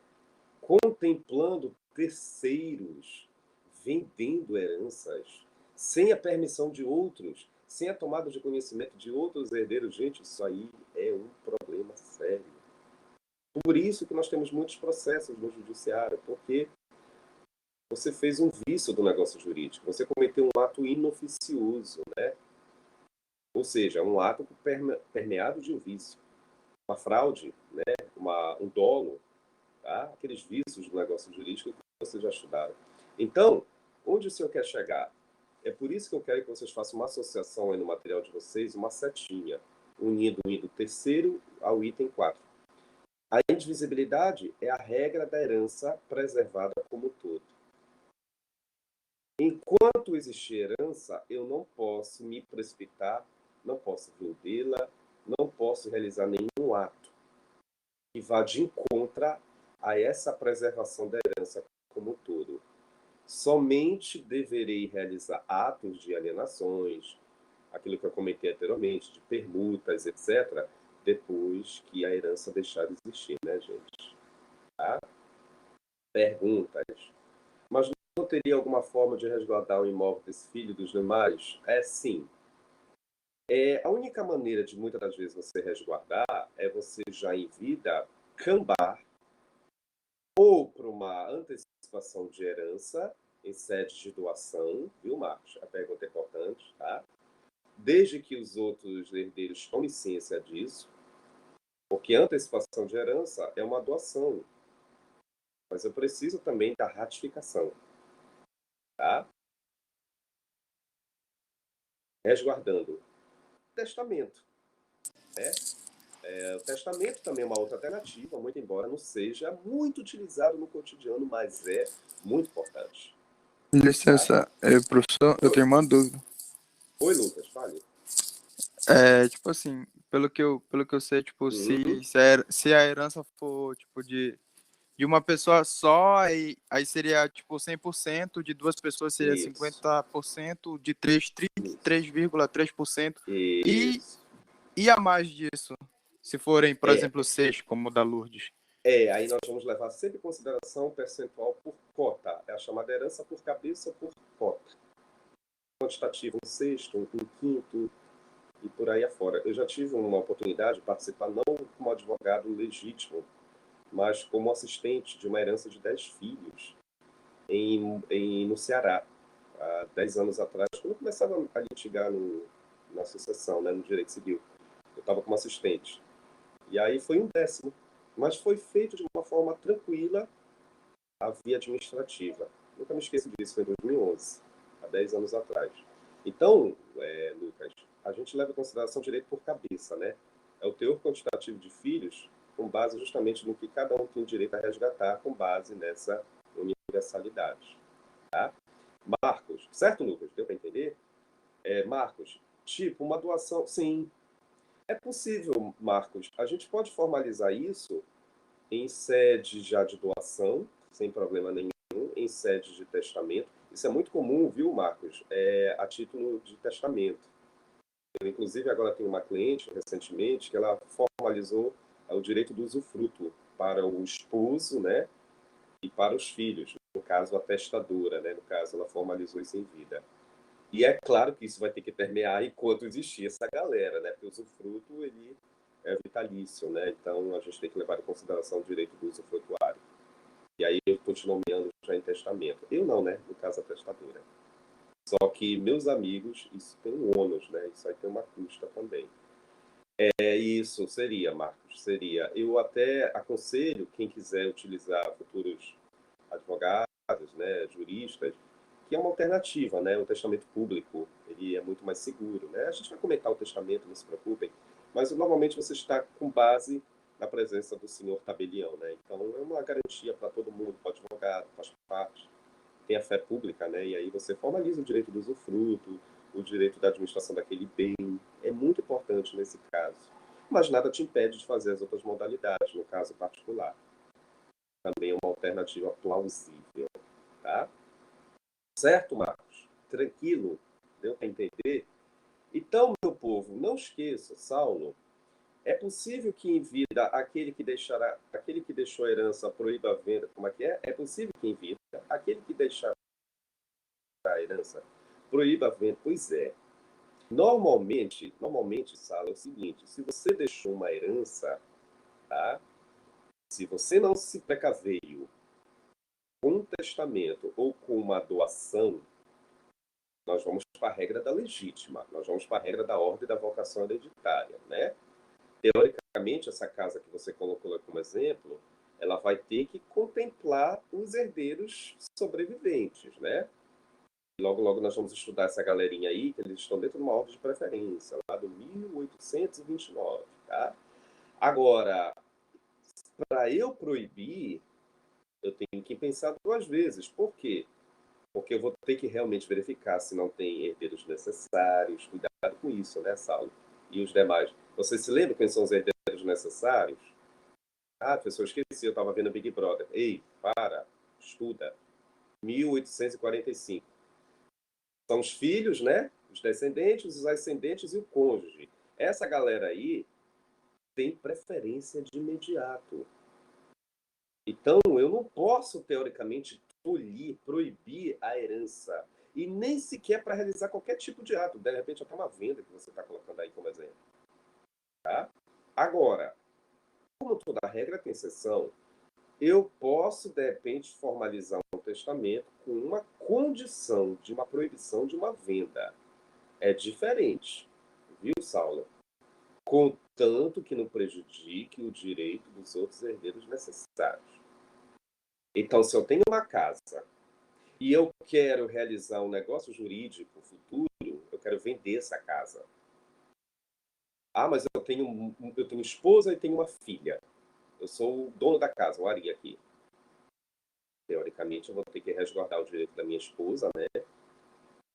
contemplando terceiros, vendendo heranças, sem a permissão de outros, sem a tomada de conhecimento de outros herdeiros. Gente, isso aí é um problema sério. Por isso que nós temos muitos processos no judiciário, porque você fez um vício do negócio jurídico, você cometeu um ato inoficioso, né? Ou seja, um ato permeado de um vício, uma fraude, né? Um dolo, tá? Aqueles vícios do negócio jurídico que vocês já estudaram. Então, onde o senhor quer chegar? É por isso que eu quero que vocês façam uma associação aí no material de vocês, uma setinha, unindo o item terceiro ao item 4. A indivisibilidade é a regra da herança preservada como um todo. Enquanto existir herança, eu não posso me precipitar, não posso vendê-la, não posso realizar nenhum ato que vá de encontro a essa preservação da herança como um todo. Somente deverei realizar atos de alienações, aquilo que eu comentei anteriormente, de permutas, etc., depois que a herança deixar de existir, né, gente? Tá? Perguntas. Mas não teria alguma forma de resguardar o imóvel desse filho dos demais? É sim. A única maneira de muitas das vezes você resguardar é você já em vida cambar ou para uma antecipação de herança em sede de doação, viu, Marcos? A pergunta é importante, tá? Desde que os outros herdeiros tomem ciência disso, porque a antecipação de herança é uma doação, mas eu preciso também da ratificação, tá? Resguardando. Testamento, né? O testamento também é uma outra alternativa, muito embora não seja muito utilizado no cotidiano, mas é muito importante. Licença, professor, eu tenho uma dúvida. Oi, Lucas, fale. Tipo assim, pelo que eu sei, tipo, Uhum. se a herança for, tipo, de uma pessoa só, aí seria, tipo, 100%, de duas pessoas seria Isso, 50%, de três, isso, 3,3%. E, isso. e a mais disso, se forem, por É, exemplo, 6, como o da Lourdes. aí nós vamos levar sempre em consideração o percentual por cota. É a chamada herança por cabeça ou por cota. Quantitativo, um sexto, um quinto e por aí afora. Eu já tive uma oportunidade de participar não como advogado legítimo, mas como assistente de uma herança de 10 filhos no Ceará, há 10 anos atrás, quando eu começava a litigar na sucessão, né, no direito civil. Eu estava como assistente. E aí foi um décimo, mas foi feito de uma forma tranquila, a via administrativa. Nunca me esqueço disso, foi em 2011, há 10 anos atrás. Então, Lucas, a gente leva em consideração o direito por cabeça, né? É o teor quantitativo de filhos com base justamente no que cada um tem direito a resgatar com base nessa universalidade. Tá? Marcos, certo, Lucas? Deu para entender? Marcos, tipo, uma doação, sim. É possível, Marcos. A gente pode formalizar isso em sede já de doação, sem problema nenhum, em sede de testamento. Isso é muito comum, viu, Marcos? A título de testamento. Eu, inclusive, agora tenho uma cliente, recentemente, que ela formalizou o direito do usufruto para o esposo, né? E para os filhos, no caso, a testadora, né? No caso, ela formalizou isso em vida. E é claro que isso vai ter que permear enquanto existir essa galera, né? Porque o usufruto, ele é vitalício, né? Então, a gente tem que levar em consideração o direito do usufrutuário. E aí eu estou te nomeando já em testamento. Eu não, né? No caso, a testadora. Só que meus amigos, isso tem um ônus, né? Isso aí tem uma custa também. Isso seria, Marcos, seria. Eu até aconselho quem quiser utilizar futuros advogados, né, juristas, que é uma alternativa, né? O testamento público, ele é muito mais seguro, né? A gente vai comentar o testamento, não se preocupem, mas normalmente você está com base na presença do senhor tabelião, né? Então é uma garantia para todo mundo, para o advogado, faz parte, tem a fé pública, né? E aí você formaliza o direito do usufruto, o direito da administração daquele bem, é muito importante nesse caso. Mas nada te impede de fazer as outras modalidades, no caso particular. Também é uma alternativa plausível, tá? Certo, Marcos? Tranquilo? Deu para entender? Então, meu povo, não esqueça, Saulo, é possível que em vida aquele que deixou a herança proíba a venda, como é que é? É possível que em vida aquele que deixar a herança proíba a venda? Pois é. Normalmente, Saulo, é o seguinte, se você deixou uma herança, tá? Se você não se precaveio com um testamento ou com uma doação, nós vamos para a regra da legítima, nós vamos para a regra da ordem da vocação hereditária, né? Teoricamente, essa casa que você colocou como exemplo, ela vai ter que contemplar os herdeiros sobreviventes, né? Logo, logo nós vamos estudar essa galerinha aí, que eles estão dentro de uma ordem de preferência, lá do 1829, tá? Agora, para eu proibir, eu tenho que pensar duas vezes. Por quê? Porque eu vou ter que realmente verificar se não tem herdeiros necessários. Cuidado com isso, né, Saulo? E os demais. Você se lembra quem são os herdeiros necessários? Ah, professor, esqueci, eu estava vendo Big Brother. Ei, para, estuda. 1845. São os filhos, né? Os descendentes, os ascendentes e o cônjuge. Essa galera aí tem preferência de imediato. Então, eu não posso, teoricamente, proibir a herança. E nem sequer para realizar qualquer tipo de ato. De repente, até uma venda que você está colocando aí como exemplo. Tá? Agora, como toda regra tem exceção, eu posso, de repente, formalizar um testamento com uma condição de uma proibição de uma venda. É diferente, viu, Saulo? Contanto que não prejudique o direito dos outros herdeiros necessários. Então, se eu tenho uma casa e eu quero realizar um negócio jurídico futuro, eu quero vender essa casa. Ah, mas eu tenho esposa e tenho uma filha. Eu sou o dono da casa, o Ari aqui. Teoricamente, eu vou ter que resguardar o direito da minha esposa, né?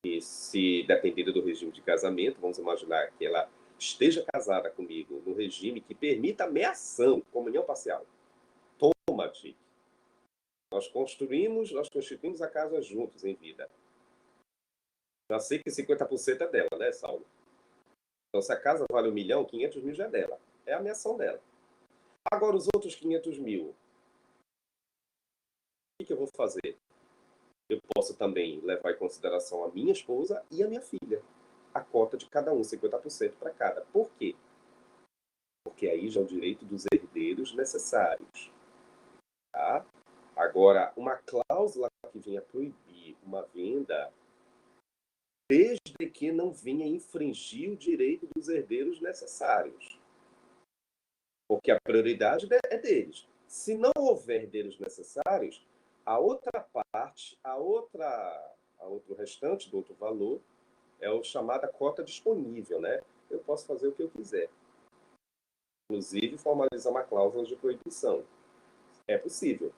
E se depender do regime de casamento, vamos imaginar que ela esteja casada comigo no regime que permita ameação, comunhão parcial. Toma, Dick. Nós constituímos a casa juntos em vida. Já sei que 50% é dela, né, Saulo? Então, se a casa vale 1 milhão, 500 mil já é dela. É a ameação dela. Agora, os outros 500 mil, o que eu vou fazer? Eu posso também levar em consideração a minha esposa e a minha filha. A cota de cada um, 50% para cada. Por quê? Porque aí já é o direito dos herdeiros necessários. Tá? Agora, uma cláusula que venha proibir uma venda, desde que não venha infringir o direito dos herdeiros necessários. Porque a prioridade é deles. Se não houver herdeiros necessários, a outra parte, outro restante do outro valor, é o chamada cota disponível, né? Eu posso fazer o que eu quiser. Inclusive, formalizar uma cláusula de proibição. É possível.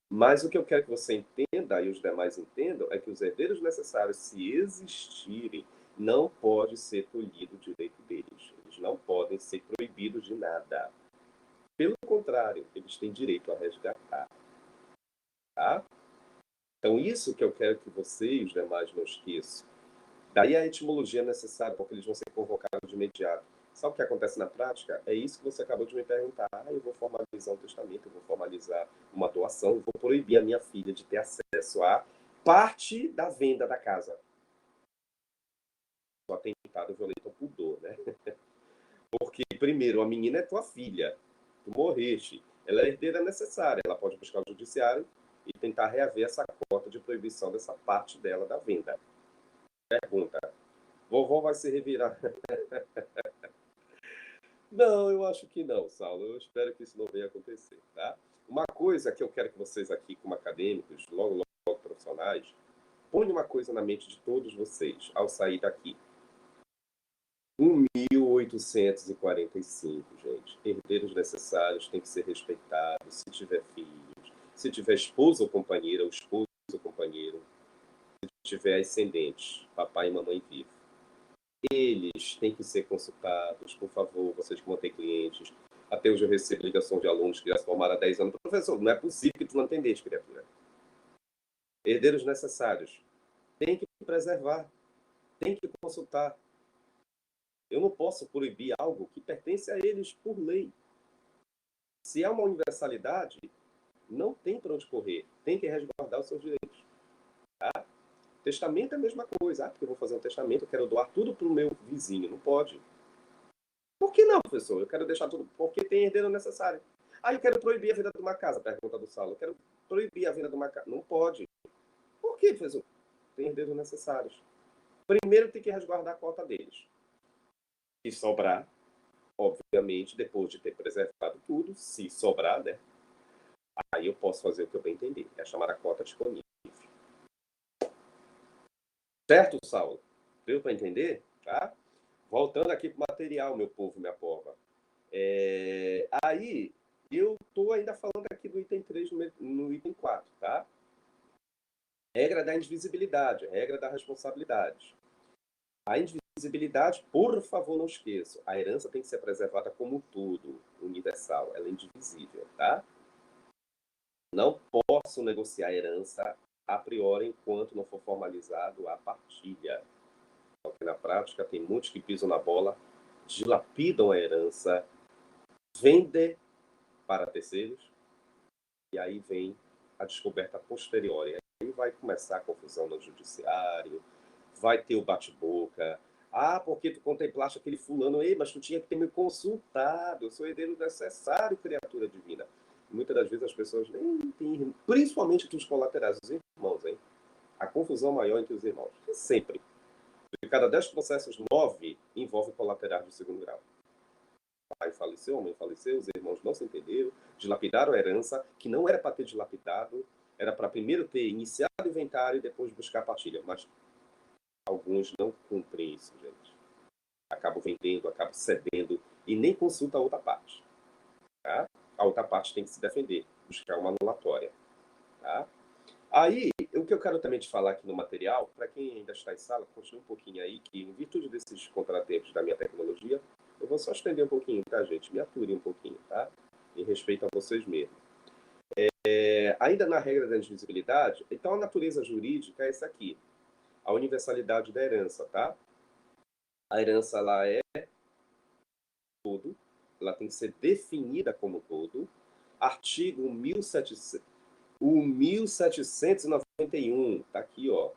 Mas o que eu quero que você entenda, e os demais entendam, é que os herdeiros necessários, se existirem, não pode ser tolhido o direito deles. Eles não podem ser proibidos de nada. Pelo contrário, eles têm direito a resgatar. Tá? Então, isso que eu quero que você e os demais não esqueçam. Daí a etimologia é necessária, porque eles vão ser convocados de imediato. Sabe o que acontece na prática? É isso que você acabou de me perguntar. Eu vou formalizar um testamento, eu vou formalizar uma doação, eu vou proibir a minha filha de ter acesso a parte da venda da casa. O atentado violento ao pudor, né? Porque, primeiro, a menina é tua filha. Tu morreste. Ela é herdeira necessária. Ela pode buscar o judiciário e tentar reaver essa cota de proibição dessa parte dela da venda. Pergunta. Vovó vai se revirar. Não, eu acho que não, Saulo. Eu espero que isso não venha acontecer, tá? Uma coisa que eu quero que vocês aqui, como acadêmicos, logo profissionais, Põe uma coisa na mente de todos vocês ao sair daqui. 1845, gente. Herdeiros necessários têm que ser respeitados. Se tiver filhos, se tiver esposa ou companheira, ou esposo ou companheiro, se tiver ascendentes, papai e mamãe vivos. Eles têm que ser consultados, por favor, vocês que vão ter clientes. Até hoje eu recebo ligação de alunos que já se formaram há 10 anos. Professor, não é possível que tu não entendesse, criatura. Herdeiros necessários. Tem que preservar. Tem que consultar. Eu não posso proibir algo que pertence a eles por lei. Se é uma universalidade, não tem para onde correr. Tem que resguardar os seus direitos. Tá? Testamento é a mesma coisa. Porque eu vou fazer um testamento, eu quero doar tudo para o meu vizinho. Não pode. Por que não, professor? Eu quero deixar tudo. Porque tem herdeiro necessário. Eu quero proibir a venda de uma casa. Pergunta do Saulo. Eu quero proibir a venda de uma casa. Não pode. Por que, professor? Tem herdeiros necessários. Primeiro tem que resguardar a cota deles. Se sobrar, obviamente, depois de ter preservado tudo, se sobrar, né? Aí eu posso fazer o que eu bem entender. É chamar a cota disponível. Certo, Saulo? Deu para entender? Tá? Voltando aqui para o material, meu povo, minha pova. Aí, eu estou ainda falando aqui do item 3 no item 4, tá? Regra da indivisibilidade, regra da responsabilidade. A indivisibilidade, por favor, não esqueçam. A herança tem que ser preservada como um todo, universal. Ela é indivisível, tá? Não posso negociar a herança a priori enquanto não for formalizado a partilha. Porque na prática tem muitos que pisam na bola, dilapidam a herança, vendem para terceiros, e aí vem a descoberta posterior. E aí vai começar a confusão no judiciário, vai ter o bate-boca. Porque tu contemplaste aquele fulano, mas tu tinha que ter me consultado, eu sou herdeiro necessário, criatura divina. E muitas das vezes as pessoas nem têm, principalmente entre os colaterais, os irmãos, hein? A confusão maior entre os irmãos. Sempre. De cada 10 processos, 9 envolvem colaterais do segundo grau. O pai faleceu, a mãe faleceu, os irmãos não se entenderam, dilapidaram a herança, que não era para ter dilapidado, era para primeiro ter iniciado o inventário e depois buscar a partilha. Mas alguns não cumprem isso, gente. Acabam vendendo, acabam cedendo e nem consulta a outra parte. Tá? A outra parte tem que se defender, buscar uma anulatória. Tá? Aí, o que eu quero também te falar aqui no material, para quem ainda está em sala, continue um pouquinho aí, que em virtude desses contratempos da minha tecnologia, eu vou só estender um pouquinho, tá, gente? Me ature um pouquinho, tá? Em respeito a vocês mesmos. Ainda na regra da indivisibilidade, então a natureza jurídica é essa aqui. A universalidade da herança, tá? A herança, ela é todo, ela tem que ser definida como todo. Artigo 1791, tá aqui, ó.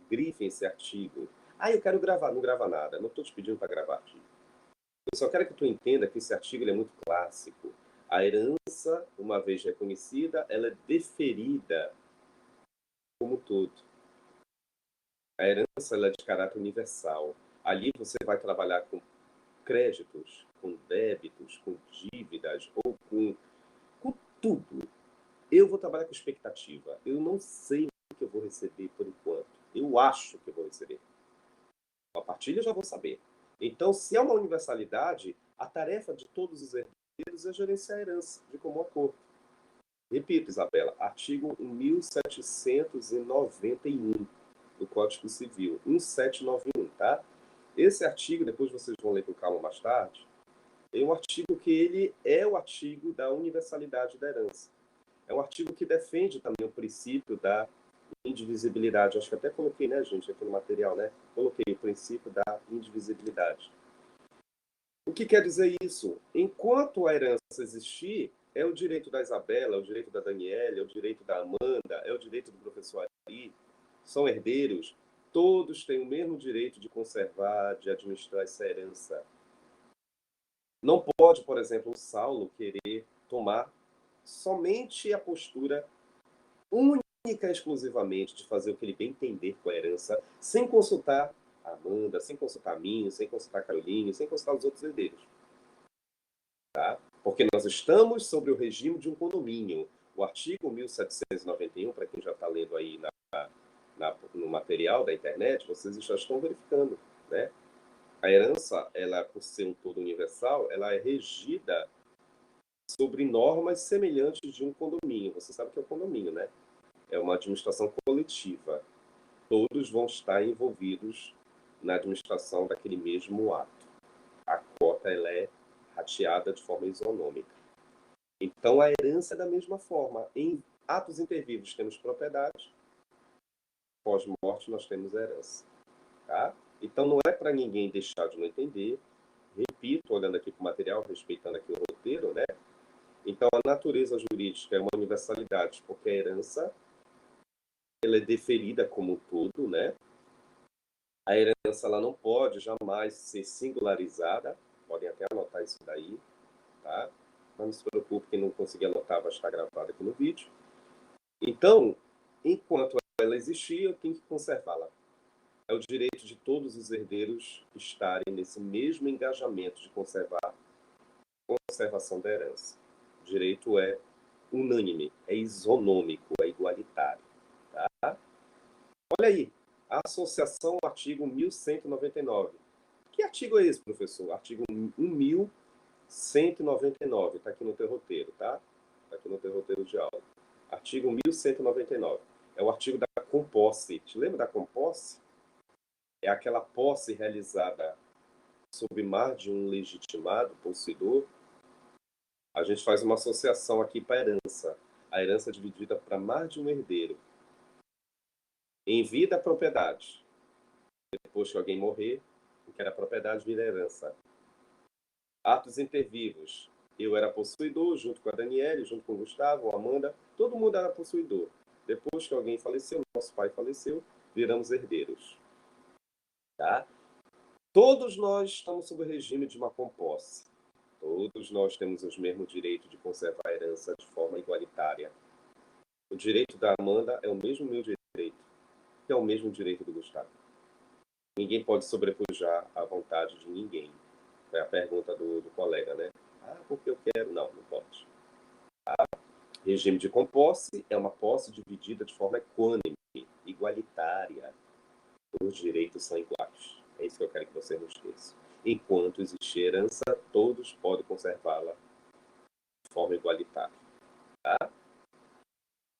Grifem esse artigo. Eu quero gravar. Não grava nada. Não estou te pedindo para gravar artigo. Eu só quero que tu entenda que esse artigo ele é muito clássico. A herança, uma vez reconhecida, ela é deferida como todo. A herança ela é de caráter universal. Ali você vai trabalhar com créditos, com débitos, com dívidas ou com tudo. Eu vou trabalhar com expectativa. Eu não sei o que eu vou receber por enquanto. Eu acho que eu vou receber. A partilha eu já vou saber. Então, se é uma universalidade, a tarefa de todos os herdeiros é gerenciar a herança de comum acordo. Repito, Isabela, artigo 1791 do Código Civil, 1791, tá? Esse artigo, depois vocês vão ler com calma mais tarde, é um artigo que ele é o artigo da universalidade da herança. É um artigo que defende também o princípio da indivisibilidade. Acho que até coloquei, né, gente, aqui no material, né? Coloquei o princípio da indivisibilidade. O que quer dizer isso? Enquanto a herança existir, é o direito da Isabela, é o direito da Daniela, é o direito da Amanda, é o direito do professor Ari, são herdeiros, todos têm o mesmo direito de conservar, de administrar essa herança. Não pode, por exemplo, o Saulo querer tomar somente a postura única e exclusivamente de fazer o que ele bem entender com a herança, sem consultar a Amanda, sem consultar a mim, sem consultar a Caroline, sem consultar os outros herdeiros. Tá? Porque nós estamos sobre o regime de um condomínio. O artigo 1791, para quem já está lendo aí no material da internet, vocês já estão verificando, né? A herança, ela, por ser um todo universal, ela é regida sobre normas semelhantes de um condomínio. Você sabe o que é um condomínio, né? É uma administração coletiva. Todos vão estar envolvidos na administração daquele mesmo ato. A cota, ela é rateada de forma isonômica. Então, a herança é da mesma forma. Em atos intervivos temos propriedade, pós-morte nós temos herança. Tá? Então, não é para ninguém deixar de não entender. Repito, olhando aqui para o material, respeitando aqui o roteiro, né? Então, a natureza jurídica é uma universalidade, porque a herança ela é deferida como um todo, né? A herança ela não pode jamais ser singularizada. Podem até anotar isso daí, tá? Não se preocupe, quem não conseguir anotar vai estar gravado aqui no vídeo. Então, enquanto ela existir, eu tenho que conservá-la. É o direito de todos os herdeiros estarem nesse mesmo engajamento de conservação da herança. O direito é unânime, é isonômico, é igualitário. Tá? Olha aí, a associação, artigo 1199. Que artigo é esse, professor? Artigo 1199, está aqui no teu roteiro, tá? Está aqui no teu roteiro de aula. Artigo 1199. É o artigo da composse. Te lembra da composse? É aquela posse realizada sob mar de um legitimado possuidor. A gente faz uma associação aqui para a herança. A herança é dividida para mais de um herdeiro. Em vida, a propriedade. Depois que alguém morrer, o que era propriedade vira herança. Atos intervivos. Eu era possuidor, junto com a Daniele, junto com o Gustavo, a Amanda. Todo mundo era possuidor. Depois que alguém faleceu, nosso pai faleceu, viramos herdeiros. Tá? Todos nós estamos sob o regime de uma composse. Todos nós temos os mesmos direitos de conservar a herança de forma igualitária. O direito da Amanda é o mesmo meu direito, que é o mesmo direito do Gustavo. Ninguém pode sobrepujar a vontade de ninguém. É a pergunta do colega, né? Ah, porque eu quero. Não, não pode. Tá? Regime de composse é uma posse dividida de forma equânime, igualitária. Os direitos são iguais. É isso que eu quero que você não esqueça. Enquanto existir herança, todos podem conservá-la de forma igualitária. Tá?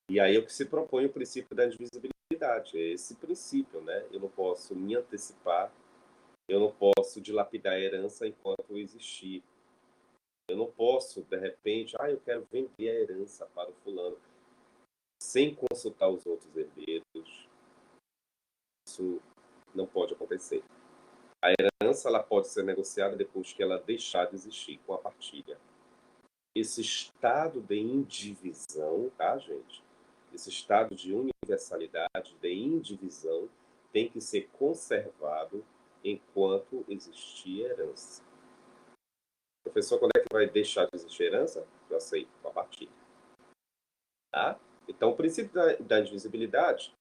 E aí é o que se propõe o princípio da indivisibilidade. É esse princípio, né? Eu não posso me antecipar, eu não posso dilapidar a herança enquanto existir. Eu não posso, de repente, eu quero vender a herança para o fulano, sem consultar os outros herdeiros. Isso não pode acontecer. A herança ela pode ser negociada depois que ela deixar de existir, com a partilha. Esse estado de indivisão, tá, gente? Esse estado de universalidade, de indivisão, tem que ser conservado enquanto existir herança. Professor, quando é que vai deixar de existir herança? Já sei, com a partilha. Tá? Então, o princípio da indivisibilidade,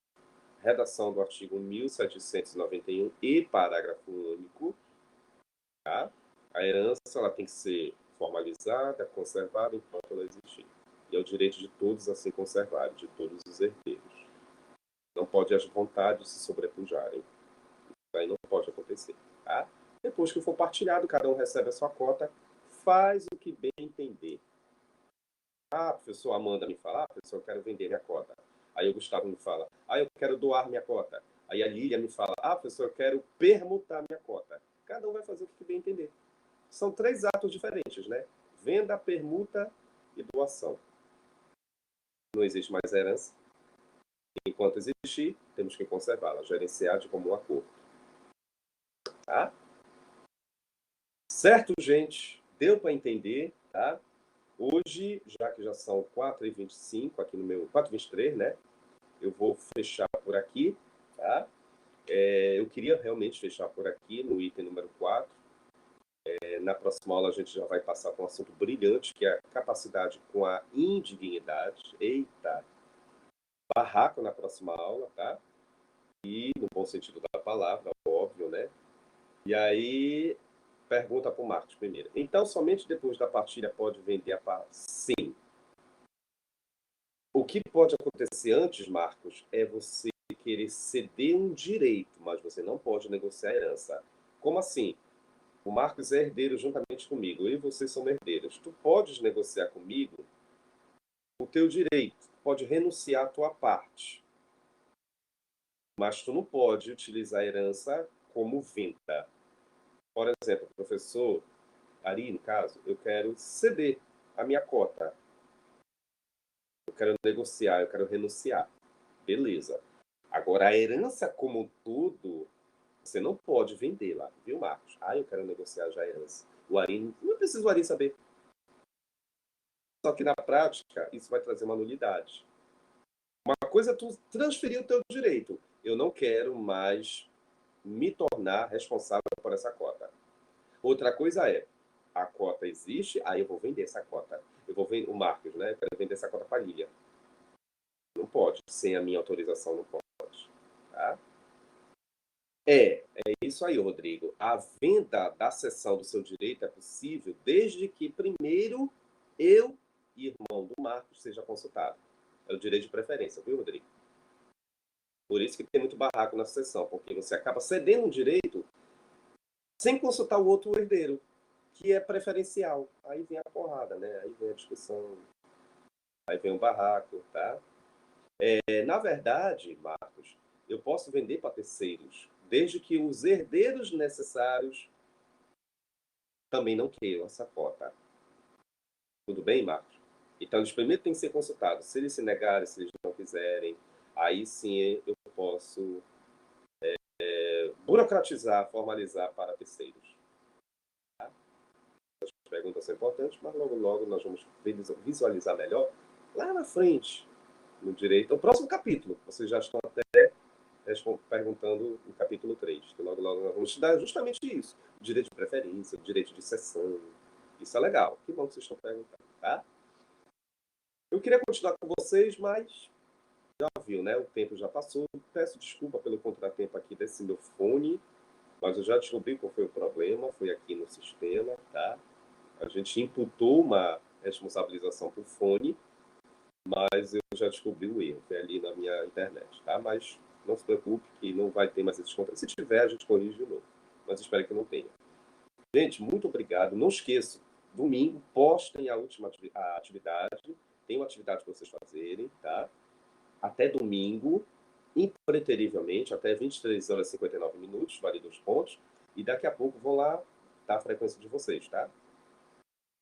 redação do artigo 1791 e parágrafo único, tá? A herança ela tem que ser formalizada, conservada enquanto ela existir. E é o direito de todos a ser conservado, de todos os herdeiros. Não pode as vontades se sobrepujarem. Isso aí não pode acontecer. Tá? Depois que for partilhado, cada um recebe a sua cota, faz o que bem entender. Professor Amanda me fala, professor, eu quero vender minha cota. Aí o Gustavo me fala, eu quero doar minha cota. Aí a Lília me fala, professor, eu quero permutar minha cota. Cada um vai fazer o que bem entender. São 3 atos diferentes, né? Venda, permuta e doação. Não existe mais herança. Enquanto existir, temos que conservá-la, gerenciar de comum acordo. Tá? Certo, gente? Deu para entender, tá? Hoje, já que já são 4h25, aqui no meu 4h23, né? Eu vou fechar por aqui, tá? Eu queria realmente fechar por aqui no item número 4. Na próxima aula a gente já vai passar por um assunto brilhante, que é a capacidade com a indignidade. Eita! Barraco na próxima aula, tá? E no bom sentido da palavra, óbvio, né? E aí, pergunta para o Marcos primeiro. Então, somente depois da partilha pode vender a parte? Sim. O que pode acontecer antes, Marcos, é você querer ceder um direito, mas você não pode negociar a herança. Como assim? O Marcos é herdeiro juntamente comigo, eu e você somos herdeiros. Tu podes negociar comigo o teu direito, pode renunciar à tua parte, mas tu não pode utilizar a herança como venda. Por exemplo, professor Ari, no caso, eu quero ceder a minha cota. Eu quero negociar, eu quero renunciar. Beleza. Agora, a herança como um todo, você não pode vendê-la, viu, Marcos? Ah, eu quero negociar já a herança. O Ari, não precisa o Ari saber. Só que na prática, isso vai trazer uma nulidade. Uma coisa é tu transferir o teu direito. Eu não quero mais me tornar responsável por essa cota. Outra coisa é, a cota existe, aí eu vou vender essa cota. Eu vou vender o Marcos, né? Eu quero vender essa cota para a Lília. Não pode, sem a minha autorização não pode. Tá? É isso aí, Rodrigo. A venda da cessão do seu direito é possível desde que primeiro eu e irmão do Marcos seja consultado. É o direito de preferência, viu, Rodrigo? Por isso que tem muito barraco na sucessão, porque você acaba cedendo um direito sem consultar o outro herdeiro, que é preferencial. Aí vem a porrada, né? Aí vem a discussão, aí vem o barraco, tá? Na verdade, Marcos, eu posso vender para terceiros, desde que os herdeiros necessários também não queiram essa cota. Tudo bem, Marcos? Então, eles primeiro têm que ser consultados. Se eles se negarem, se eles não quiserem, aí sim eu posso burocratizar, formalizar para terceiros. Tá? As perguntas são importantes, mas logo, logo nós vamos visualizar melhor lá na frente, no direito. O próximo capítulo, vocês já estão até perguntando no capítulo 3, que logo, logo nós vamos estudar justamente isso. O direito de preferência, o direito de cessão. Isso é legal. Que bom que vocês estão perguntando, tá? Eu queria continuar com vocês, mas já viu, né? O tempo já passou. Peço desculpa pelo contratempo aqui desse meu fone, mas eu já descobri qual foi o problema. Foi aqui no sistema, tá? A gente imputou uma responsabilização por fone, mas eu já descobri o erro. Foi ali na minha internet, tá? Mas não se preocupe que não vai ter mais esses contratos. Se tiver, a gente corrige de novo. Mas espero que não tenha. Gente, muito obrigado. Não esqueça, domingo, postem a última atividade. Tem uma atividade para vocês fazerem, tá? Até domingo, impreterivelmente, até 23 horas e 59 minutos, vale 2 pontos. E daqui a pouco vou lá dar a frequência de vocês, tá?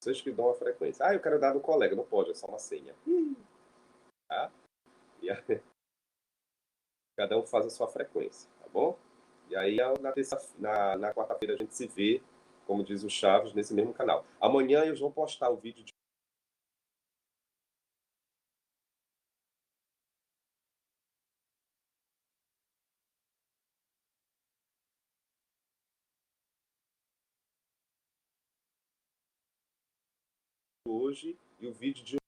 Vocês que dão a frequência. Ah, eu quero dar do colega. Não pode, é só uma senha. Tá? E aí, cada um faz a sua frequência, tá bom? E aí, na quarta-feira, a gente se vê, como diz o Chaves, nesse mesmo canal. Amanhã eu vou postar o vídeo de hoje e o vídeo de